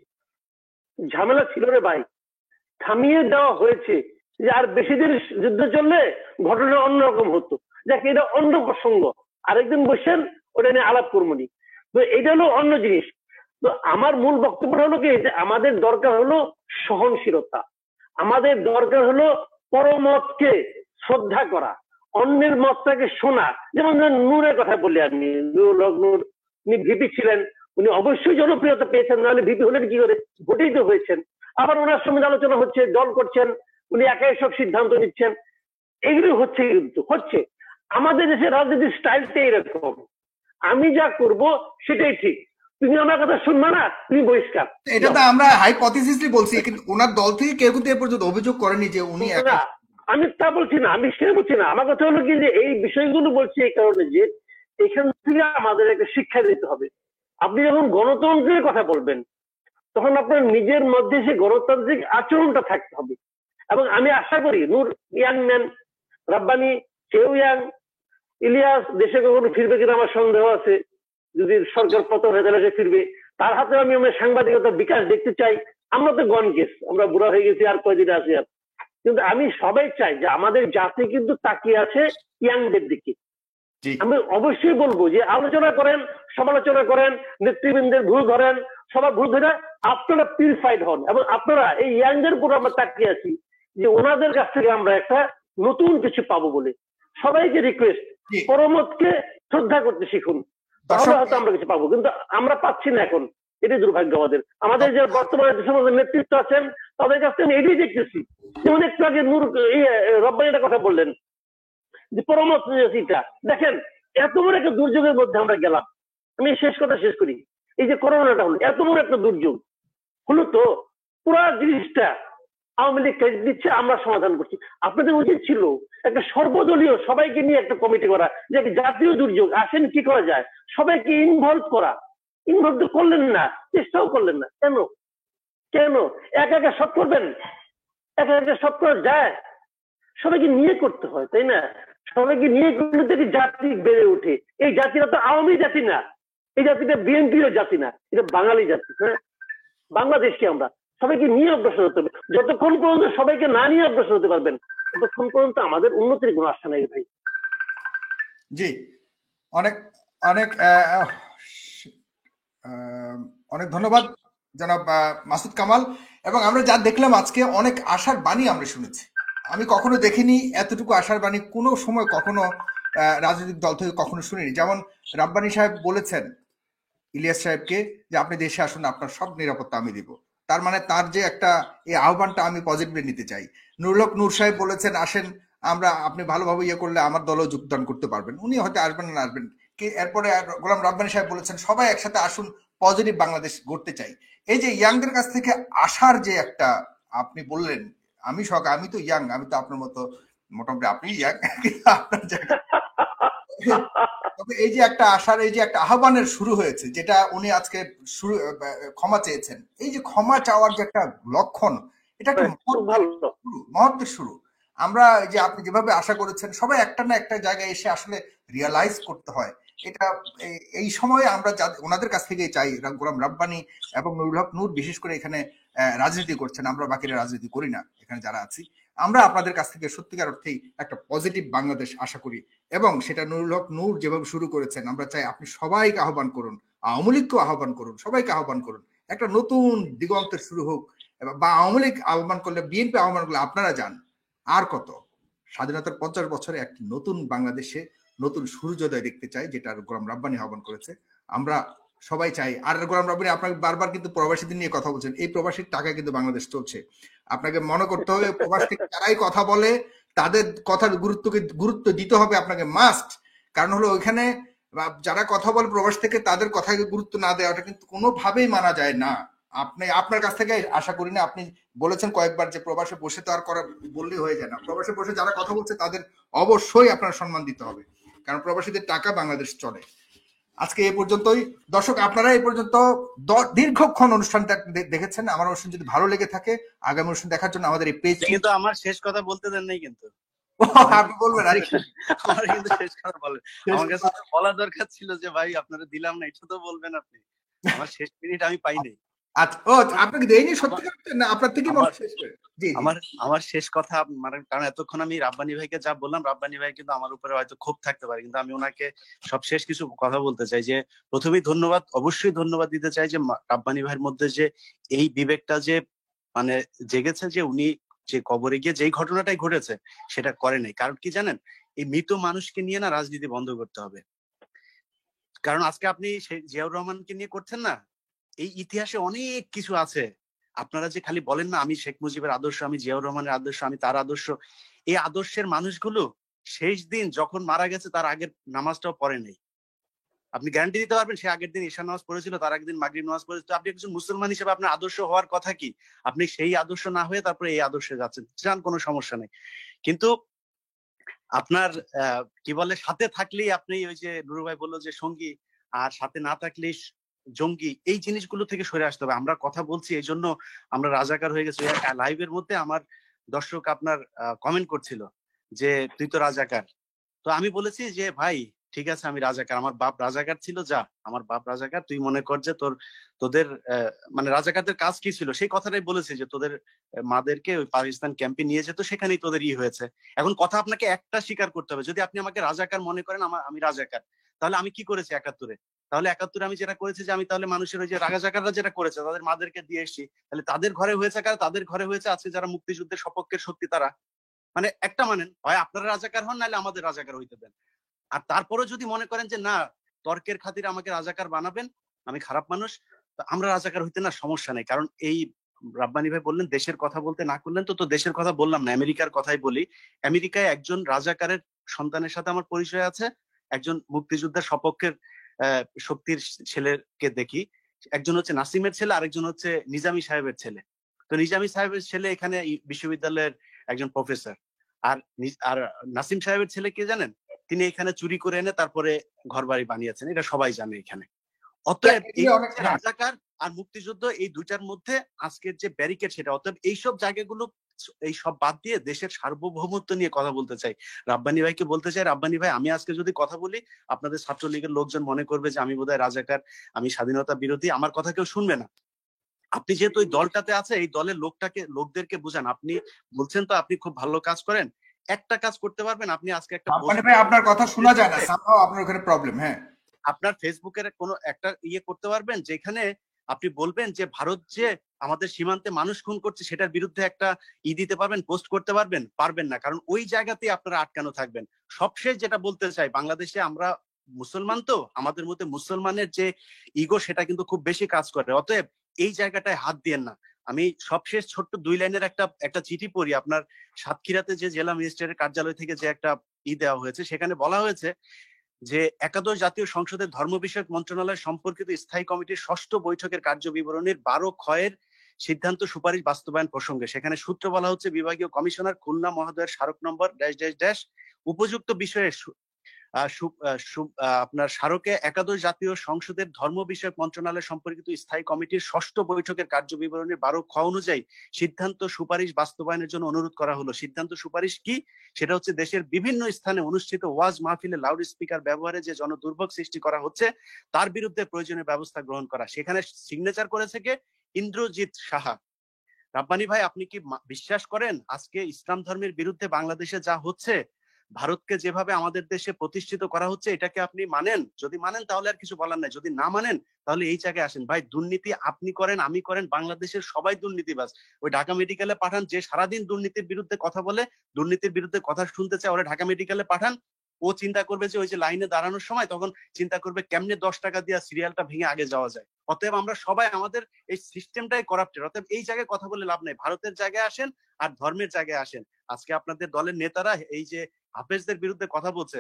ঝামেলা ছিল রে ভাই, থামিয়ে দেওয়া হয়েছে। যে আর বেশি দিন যুদ্ধ চললে ঘটনা অন্যরকম হতো। দেখ, এটা অন্য প্রসঙ্গ, আরেকদিন বসেন ওটা নিয়ে আলাপ করবনি। তো এটা হলো অন্য জিনিস। তো আমার মূল বক্তব্য হলো কি, যে আমাদের দরকার হলো সহনশীলতা, আমাদের দরকার হলো পরমতকে শ্রদ্ধা করা, অন্যের মতটাকে শোনা। যেমন নূরের কথা বলি আমি, নূর উনি ভিপি ছিলেন, উনি অবশ্যই জনপ্রিয়তা পেয়েছেন, নাহলে ভিপি হলেন কি করে, ভোটেই তো হয়েছেন। আবার ওনার সঙ্গে আলোচনা হচ্ছে, দল করছেন, উনি একাই সব সিদ্ধান্ত নিচ্ছেন, এগুলো হচ্ছে, কিন্তু হচ্ছে আমাদের দেশের রাজনীতির স্টাইলটা এরকম, আমি যা করব সেটাই ঠিক, তুমি আমার কথা শুনবে না, তুমি বহিষ্কার। এটা তো আমরা হাইপোথিসিসলি বলছি, কিন্তু ওনার দল থেকে কেউ কিন্তু এ পর্যন্ত অভিযোগ করেনি যে উনি আমি তা বলছি না, আমি সেটা বলছি না। আমার কথা হলো কি, যে এই বিষয়গুলো বলছি এই কারণে যে এখান থেকে আমাদের একটা শিক্ষা দিতে হবে। আপনি যখন গণতন্ত্রের কথা বলবেন তখন আপনার নিজের মধ্যে সে গণতান্ত্রিক আচরণটা থাকতে হবে। এবং আমি আশা করি নূর ইয়াং ম্যান, রাব্বানি কেউ ইয়াং, ইলিয়াস দেশে কখনো ফিরবে কিনা আমার সন্দেহ আছে, যদি সরকার পতন হয়ে তাহলে সে ফিরবে। তার হাতে আমি সাংবাদিকতার বিকাশ দেখতে চাই। আমরা তো গন কেস, আমরা বুড়া হয়ে গেছি, আর কয়দিন আছি আর। কিন্তু আমি সবাই চাই যে আমাদের জাতি কিন্তু তাকিয়ে আছে ইয়াংদের দিকে। আমি অবশ্যই বলবো যে আলোচনা করেন, সমালোচনা করেন, নেতৃবৃন্দের ভুল ধরেন, সবার ভুল ধরে আপনারা পিউরিফাইড হন, এবং আপনারা এই ইয়াংদের উপর আমরা তাকিয়ে আছি যে ওনাদের কাছ থেকে আমরা একটা নতুন কিছু পাবো বলে। সবাইকে রিকোয়েস্ট, পরমতকে শ্রদ্ধা করতে শিখুন, তাহলে হয়তো আমরা কিছু পাবো, কিন্তু আমরা পাচ্ছি না এখন। এটাই দুর্ভাগ্য আমাদের। আমাদের যে বর্তমানে যে সমস্ত নেতৃত্ব আছেন তাদের কাছ থেকে আমি এটাই দেখতেছি। যেমন একটু আগে নূর রব্বানি একটা কথা বললেন যে পরমত দেখেন, এত বড় একটা দুর্যোগের মধ্যে আমরা গেলাম। আমি শেষ কথা শেষ করি, এই যে করোনাটা হলো, এত বড় একটা দুর্যোগ হলো, তো পুরো জিনিসটা আওয়ামী লীগ ক্রেডিট দিচ্ছে, আমরা সমাধান করছি। আপনাদের উচিত ছিল একটা সর্বদলীয় সবাইকে নিয়ে একটা কমিটি করা, যে জাতীয় দুর্যোগ আসেন কি করা যায়, সবাইকে ইনভলভ করা। ইনভলভ তো করলেন না, চেষ্টাও করলেন না, কেন? কেন একা একা সব করবেন? একা একা সব করা যায়? সবাইকে নিয়ে করতে হয়, তাই না? সবাইকে নিয়ে করলে তো জাতি বেড়ে ওঠে। এই জাতিটা তো আওয়ামী জাতি না, এই জাতিটা বিএনপির জাতি না, এটা বাঙালি জাতি। হ্যাঁ, বাংলাদেশকে আমরা সবাইকে নিয়ে অগ্রসর হতে হবে। যতক্ষণ পর্যন্ত সবাইকে না নিয়ে অগ্রসর হতে পারবেন ততক্ষণ পর্যন্ত আমাদের উন্নতির কোনো আশা নেই ভাই। জি, অনেক অনেক অনেক ধন্যবাদ জনাব মাসুদ কামাল। এবং আমরা যা দেখলাম আজকে, অনেক আশার বাণী আমরা শুনেছি। আমি কখনো দেখিনি এতটুকু আশার বাণী কোনো সময় কখনো রাজনৈতিক দল থেকে কখনো শুনিনি। যেমন রাব্বানী সাহেব বলেছেন ইলিয়াস সাহেবকে যে আপনি দেশে আসুন, আপনার সব নিরাপত্তা আমি দিব। তার মানে তার যে একটা এই আহ্বানটা আমি পজিটিভলি নিতে চাই। নুরুল হক নূর সাহেব বলেছেন আসেন, আমরা আপনি ভালোভাবে ইয়ে করলে আমার দলও যোগদান করতে পারবেন। উনি হয়তো আসবেন না আসবেন কি। এরপরে গোলাম রাব্বানী সাহেব বলেছেন সবাই একসাথে আসুন, পজিটিভ বাংলাদেশ গড়তে চাই। এই যে ইয়াংদের কাছ থেকে আসার যে একটা আপনি বললেন, আমি তো ইয়াং, আমি তো আপনার মতো মোটামুটি, আপনি ইয়াং আপনার জায়গা। তবে এই যে একটা আশার, এই যে একটা আহ্বানের শুরু হয়েছে, যেটা উনি আজকে শুরু ক্ষমা চেয়েছেন, এই যে ক্ষমা চাওয়ার যে একটা লক্ষণ, এটা একটা মহত্বের শুরু। আমরা যে আপনি যেভাবে আশা করেছেন, সবাই একটা না একটা জায়গায় এসে আসলে রিয়ালাইজ করতে হয়। এটা এই সময়ে আমরা ওনাদের কাছ থেকেই চাই। গোলাম রাব্বানী এবং নুরুল হক নূর বিশেষ করে এখানে রাজনীতি করছেন, আমরা বাকিরা রাজনীতি করি না এখানে যারা আছি। আমরা আপনাদের কাছ থেকে সত্যিকার অর্থেই একটা পজিটিভ বাংলাদেশ আশা করি, এবং সেটা নুরুল হক নূর যেভাবে শুরু করেছেন, আমরা চাই আপনি সবাইকে আহ্বান করুন, আওয়ামী লীগকেও আহ্বান করুন, সবাইকে আহ্বান করুন, একটা নতুন দিগন্তের শুরু হোক। বা আওয়ামী লীগ আহ্বান করলে, বিএনপি আহ্বান করলে আপনারা যান। আর কত, স্বাধীনতার 50 বছরে একটি নতুন বাংলাদেশে নতুন সূর্যোদয় দেখতে চাই, যেটা গোলাম রাব্বানী আহ্বান করেছে। আমরা সবাই চাই। আর গোলাম রাব্বানী আপনাকে বারবার কিন্তু প্রবাসীদের নিয়ে কথা বলছেন, এই প্রবাসীর টাকা কিন্তু বাংলাদেশ চলছে। আপনাকে মনে করতে হবে প্রবাস থেকে যারাই কথা বলে তাদের কথার গুরুত্ব দিতে হবে আপনাকে, মাস্ট। কারণ হলো ওইখানে যারা কথা বলে প্রবাস থেকে, তাদের কথাকে গুরুত্ব না দেওয়াটা কিন্তু কোনোভাবেই মানা যায় না। আপনি আপনার কাছ থেকে আশা করি না। আপনি বলেছেন কয়েকবার যে প্রবাসে বসে তো আর করা বললেই হয়ে যায় না। প্রবাসে বসে যারা কথা বলছে তাদের অবশ্যই আপনার সম্মান দিতে হবে, কারণ প্রবাসীদের টাকা বাংলাদেশ চলে। আজকে এই পর্যন্তই। দর্শক, আপনারা এই পর্যন্ত দীর্ঘক্ষণ অনুষ্ঠানটা দেখেছেন। আমার অনুষ্ঠান যদি ভালো লেগে থাকে, আগামী অনুষ্ঠান দেখার জন্য আমাদের এই পেজ। কিন্তু আমার শেষ কথা বলতে দেন নাই কিন্তু। আপনি বলবেন আর আমার কিন্তু শেষ কথা বলেন। আমার কাছে বলা দরকার ছিল যে ভাই আপনারা দিলাম না, এটা তো বলবেন আপনি। আমার শেষ মিনিট আমি পাইনি। আচ্ছা, ও আপনাকে দেইনি সত্যি কথা না, আপনার থেকে শেষ করে। জি, আমার শেষ কথা, মানে কারণ এতক্ষণ আমি রাব্বানী ভাইকে যা বললাম, রাব্বানী ভাই কিন্তু আমার উপরে হয়তো ক্ষোভ থাকতে পারে, কিন্তু আমি ওনাকে সব শেষ কিছু কথা বলতে চাই। যে প্রথমেই ধন্যবাদ, অবশ্যই ধন্যবাদ দিতে চাই যে রাব্বানী ভাইয়ের মধ্যে যে এই বিবেকটা যে মানে জেগেছে, যে উনি যে কবরে গিয়ে যেই ঘটনাটাই ঘটেছে সেটা করে নাই। কারণ কি জানেন, এই মৃত মানুষকে নিয়ে না রাজনীতি বন্ধ করতে হবে। কারণ আজকে আপনি জিয়াউর রহমানকে নিয়ে করছেন না, এই ইতিহাসে অনেক কিছু আছে। আপনারা যে খালি বলেন না আমি শেখ মুজিবের আদর্শ, আমি জিয়াউর রহমানের আদর্শ, আমি তার আদর্শ, এই আদর্শের মানুষগুলো শেষ দিন যখন মারা গেছে তার আগের নামাজটাও পড়ে নেই। আপনি গ্যারান্টি দিতে পারবেন সে আগের দিন ঈশা নামাজ পড়েছিল, তার আগের দিন মাগরিব নামাজ পড়েছিল। আপনি একজন মুসলমান হিসেবে আপনার আদর্শ হওয়ার কথা কি? আপনি সেই আদর্শ না হয়ে তারপরে এই আদর্শে যাচ্ছেন, যান, কোনো সমস্যা নেই। কিন্তু আপনার কি বলে, সাথে থাকলেই আপনি ওই যে নুরু ভাই বললো যে সঙ্গী, আর সাথে না থাকলেই জঙ্গি, এই জিনিসগুলো থেকে সরে আসতে হবে। আমরা কথা বলছি এই জন্য আমরা রাজাকার হয়ে গেছি। লাইভের মধ্যে আমার দর্শক আপনার কমেন্ট করছিল যে তুই তো রাজাকার। তো আমি বলেছি যে ভাই ঠিক আছে আমি রাজাকার, আমার বাপ রাজাকার ছিল, যা আমার বাপ রাজাকার, তুই মনে কর যে তোদের মানে রাজাকারদের কাজ কি ছিল সেই কথাটাই বলেছি, যে তোদের মাদেরকে ওই পাকিস্তান ক্যাম্পে নিয়ে যেত, সেখানেই তোদের হয়েছে। এখন কথা আপনাকে একটা স্বীকার করতে হবে, যদি আপনি আমাকে রাজাকার মনে করেন, আমি রাজাকার, তাহলে আমি কি করেছি 71-এ? তাহলে 71-এ আমি যেটা করেছি যে আমি তাহলে মানুষের ওই যে রাজাকাররা যেটা করেছে তাদের মাদেরকে দিয়ে এসেছি, তাহলে তাদের ঘরে হয়েছে কারা? তাদের ঘরে হয়েছে আজকে যারা মুক্তিযুদ্ধের সপক্ষের শক্তি, তারা। মানে একটা মানেন, হয় আপনারা রাজাকার হন, নাহলে আমাদের রাজাকার হইতে দেন। আর তারপরে যদি মনে করেন যে না তর্কের খাতিরে আমাকে রাজাকার বানাবেন, আমি খারাপ মানুষ, আমরা রাজাকার হইতে না, সমস্যা নেই। কারণ এই রাব্বানী ভাই বললেন দেশের কথা বলতে না করলেন, তো দেশের কথা বললাম না, আমেরিকার কথাই বলি। আমেরিকায় একজন রাজাকারের সন্তানের সাথে আমার পরিচয় আছে, একজন মুক্তিযুদ্ধের সপক্ষের শক্তির ছেলেকে দেখি। একজন হচ্ছে নাসিমের ছেলে, আরেকজন হচ্ছে নিজামী সাহেবের ছেলে। তো নিজামী সাহেবের ছেলে এখানে বিশ্ববিদ্যালয়ের একজন প্রফেসর, আর নাসিম সাহেবের ছেলে কে জানেন? তিনি এখানে চুরি করে এনে তারপরে ঘর বাড়ি বানিয়েছেন, এটা সবাই জানে এখানে। অতএব রাজাকার আর মুক্তিযুদ্ধ, এই দুইটার মধ্যে আজকের যে ব্যারিকেড সেটা। অতএব এইসব জায়গাগুলো এই সব বাদ দিয়ে দেশের সার্বভৌমত্ব নিয়ে কথা বলতে চাই। রাব্বানী ভাইকে বলতে চাই, রাব্বানী ভাই আমি আজকে যদি কথা বলি আপনাদের ছাত্রলীগের লোকজন মনে করবে যে আমি বোধহয় রাজাকার, আমি স্বাধীনতা বিরোধী, আমার কথা কেউ শুনবে না। আপনি যেহেতু ওই দলটাতে আছে, এই দলের লোকদেরকে বুঝান। আপনি বলছেন তো আপনি খুব ভালো কাজ করেন, একটা কাজ করতে পারবেন আপনি আজকে একটা ভাই আপনার কথা শোনা যায় না, সামহাও আপনার ওখানে প্রবলেম। হ্যাঁ, আপনার ফেসবুকের কোনো একটা ইয়ে করতে পারবেন যেখানে আপনি বলবেন যে ভারত যে আমাদের সীমান্তে মানুষ খুন করছে সেটার বিরুদ্ধে একটা দিতে পারবেন, পোস্ট করতে পারবেন? পারবেন না, কারণ ওই জায়গাতেই আপনারা আটকানো থাকবেন। সবশেষ যেটা বলতে চাই, বাংলাদেশে আমরা মুসলমান, তো আমাদের মধ্যে মুসলমানের যে ইগো সেটা কিন্তু খুব বেশি কাজ করে। অতএব এই জায়গাটায় হাত দিয়েন না। আমি সবশেষ ছোট্ট 2 লাইনের একটা চিঠি পড়ি। আপনার সাতক্ষীরাতে যে জেলা ম্যাজিস্ট্রেটের কার্যালয় থেকে যে একটা দেওয়া হয়েছে, সেখানে বলা হয়েছে যে একাদশ জাতীয় সংসদের ধর্ম বিষয়ক মন্ত্রণালয় সম্পর্কিত স্থায়ী কমিটির 6ষ্ঠ বৈঠকের কার্যবিবরণীর 12 ক্ষয়ের সিদ্ধান্ত সুপারিশ বাস্তবায়ন প্রসঙ্গে সেখানে সূত্র বলা হচ্ছে, বিভাগীয় কমিশনার খুলনা মহোদয়ের স্মারক নম্বর উপযুক্ত বিষয়ে আপনার স্মারকে একাদশ জাতীয় সংসদের ধর্ম বিষয়ক মন্ত্রণালয় সম্পর্কিত স্থায়ী কমিটির 6ষ্ঠ বৈঠকের কার্যবিবরণীর 12 খ অনুযায়ী সিদ্ধান্ত সুপারিশ বাস্তবায়নের জন্য অনুরোধ করা হলো। সিদ্ধান্ত সুপারিশ কি? সেটা হচ্ছে দেশের বিভিন্ন স্থানে অনুষ্ঠিত ওয়াজ মাহফিলে লাউড স্পিকার ব্যবহারে যে জনদুর্ভোগ সৃষ্টি করা হচ্ছে তার বিরুদ্ধে প্রয়োজনীয় ব্যবস্থা গ্রহণ করা। সেখানে সিগনেচার করেছে কে? ইন্দ্রজিৎ সাহা। রাব্বানী ভাই, আপনি কি বিশ্বাস করেন আজকে ইসলাম ধর্মের বিরুদ্ধে বাংলাদেশে যা হচ্ছে, ভারতকে যেভাবে আমাদের দেশে প্রতিষ্ঠিত করা হচ্ছে, এটাকে আপনি মানেন? যদি মানেন তাহলে আর কিছু বলার নাই, যদি না মানেন তাহলে এই জায়গায় আসেন। ভাই, দুর্নীতি আপনি করেন, আমি করেন, বাংলাদেশের সবাই দুর্নীতিবাজ। ওই ঢাকা মেডিকেলে পাঠান, যে সারাদিন দুর্নীতির বিরুদ্ধে কথা বলে, দুর্নীতির বিরুদ্ধে কথা শুনতে চায়, ওরা ঢাকা মেডিকেলে পাঠান। ও চিন্তা করবে যে ওই যে লাইনে দাঁড়ানোর সময় তখন চিন্তা করবে কেমনে 10 টাকা দিয়ে সিরিয়ালটা ভেঙে আগে যাওয়া যায়। অতএব আমরা সবাই, আমাদের এই সিস্টেমটাই করাপ্টেড। অতএব এই জায়গায় কথা বলে লাভ নেই। ভারতের জায়গায় আসেন আর ধর্মের জায়গায় আসেন। আজকে আপনাদের দলের নেতারা এই যে হাফেজদের বিরুদ্ধে কথা বলছে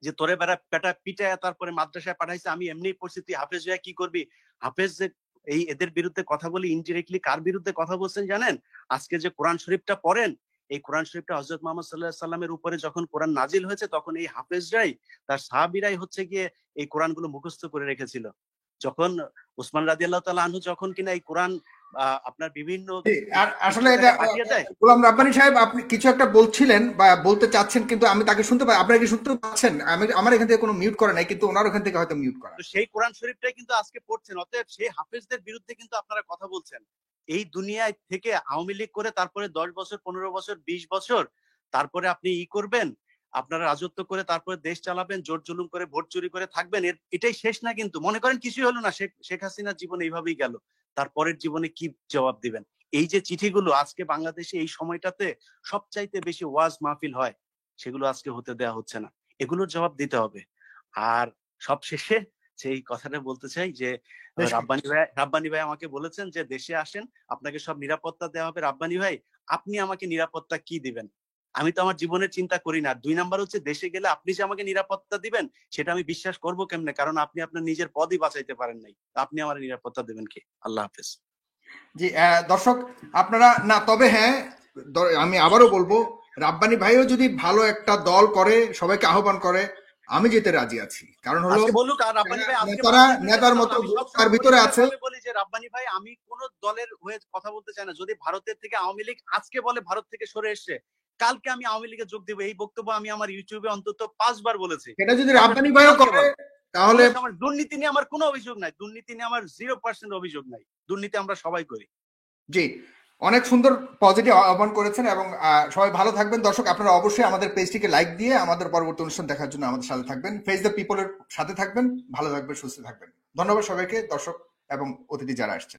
যে তোরে বেটা পিটায় তারপরে মাদ্রাসায় পাঠাইছে, আমি এমনি পড়ছি, তুই হাফেজ হয়ে কি করবি? হাফেজ যে এই এদের বিরুদ্ধে কথা বলি, ইনডিরেক্টলি কার বিরুদ্ধে কথা বলছেন জানেন? আজকে যে কোরআন শরীফটা পড়েন, এই কোরআন শরীফটা হযরত মুহাম্মদ সাল্লাল্লাহু আলাইহি সাল্লামের উপরে যখন কোরআন নাজিল হয়েছে তখন এই হাফেজরাই, তার সাহাবীরাই হচ্ছে গিয়ে এই কোরআনগুলো মুখস্থ করে রেখেছিল। যখন উসমান রাদিয়াল্লাহু তাআলা আনহু যখন কিনা এই কোরআন আপনার বিভিন্ন আসলে এটা গোলাম রাব্বানী সাহেব, আপনি কিছু একটা বলছিলেন বা বলতে চাচ্ছেন, কিন্তু আমি তাকে শুনতে পাই। আপনারা কি শুনতে পাচ্ছেন? আমার এখান থেকে কোনো মিউট করা নাই, কিন্তু ওনার ওখান থেকে হয়তো মিউট করা। সেই কোরআন শরীফটাই কিন্তু আজকে পড়ছেন। অতএব সেই হাফেজদের বিরুদ্ধে কিন্তু আপনারা কথা বলছেন। এই দুনিয়ায় থেকে আওয়ামী লীগ করে তারপরে 10 বছর, 15 বছর, 20 বছর তারপরে আপনি করবেন, আপনারা রাজত্ব করে তারপরে দেশ চালাবেন, জোর জুলুম করে ভোট চুরি করে থাকবেন। এটাই শেষ না? কিন্তু মনে করেন কিছুই হলো না, শেখ হাসিনার জীবন এইভাবেই গেল, তারপরের জীবনে কি জবাব দিবেন? এই যে চিঠিগুলো আজকে বাংলাদেশে এই সময়টাতে সবচাইতে বেশি ওয়াজ মাহফিল হয়, সেগুলো আজকে হতে দেওয়া হচ্ছে না। এগুলোর জবাব দিতে হবে। আর সবশেষে সেই কথাটা বলতে চাই যে রাব্বানী ভাই আমাকে বলেছেন যে দেশে আসেন, আপনাকে সব নিরাপত্তা দেওয়া হবে। রাব্বানী ভাই, আপনি আমাকে নিরাপত্তা কি দিবেন? আমি তো আমার জীবনের চিন্তা করি না। 2 নাম্বার হচ্ছে, দেশে গেলে আপনি যে আমাকে নিরাপত্তা দিবেন সেটা আমি বিশ্বাস করব কেমনে? কারণ আপনি আপনার নিজের পদই বাঁচাইতে পারেন নাই, আপনি আমার নিরাপত্তা দেবেন কি? আল্লাহ হাফেজ। জি দর্শক, আপনারা না, তবে হ্যাঁ আমি আবারও বলবো, রাব্বানী ভাইও যদি ভালো একটা দল করে, সবাইকে আহ্বান করে, আমি যেতে রাজি আছি। কারণ হলো নেতার মতো তার ভিতরে আছে। বলি যে রাব্বানী ভাই, আমি কোন দলের হয়ে কথা বলতে চাই না। যদি ভারতের থেকে আওয়ামী লীগ আজকে বলে ভারত থেকে সরে এসছে, কালকে আমি আওয়ামী লীগে যোগ দেবো। এই বক্তব্য আমি আমার ইউটিউবে অন্তত 5 বার বলেছি। এটা যদি রাব্বানী ভাইও করে তাহলে আমার দুর্নীতি নিয়ে আমার কোনো অভিযোগ নাই, দুর্নীতি নিয়ে আমার 0% অভিযোগ নাই। দুর্নীতি আমরা সবাই করি। জি, অনেক সুন্দর পজিটিভ আহ্বান করেছেন এবং সবাই ভালো থাকবেন। দর্শক, আপনারা অবশ্যই আমাদের পেজটিকে লাইক দিয়ে আমাদের পরবর্তী অনুষ্ঠান দেখার জন্য আমাদের সাথে থাকবেন। ফেস দ্য পিপলের সাথে থাকবেন। ভালো থাকবেন, সুস্থ থাকবেন। ধন্যবাদ সবাইকে, দর্শক এবং অতিথি যারা আসছেন।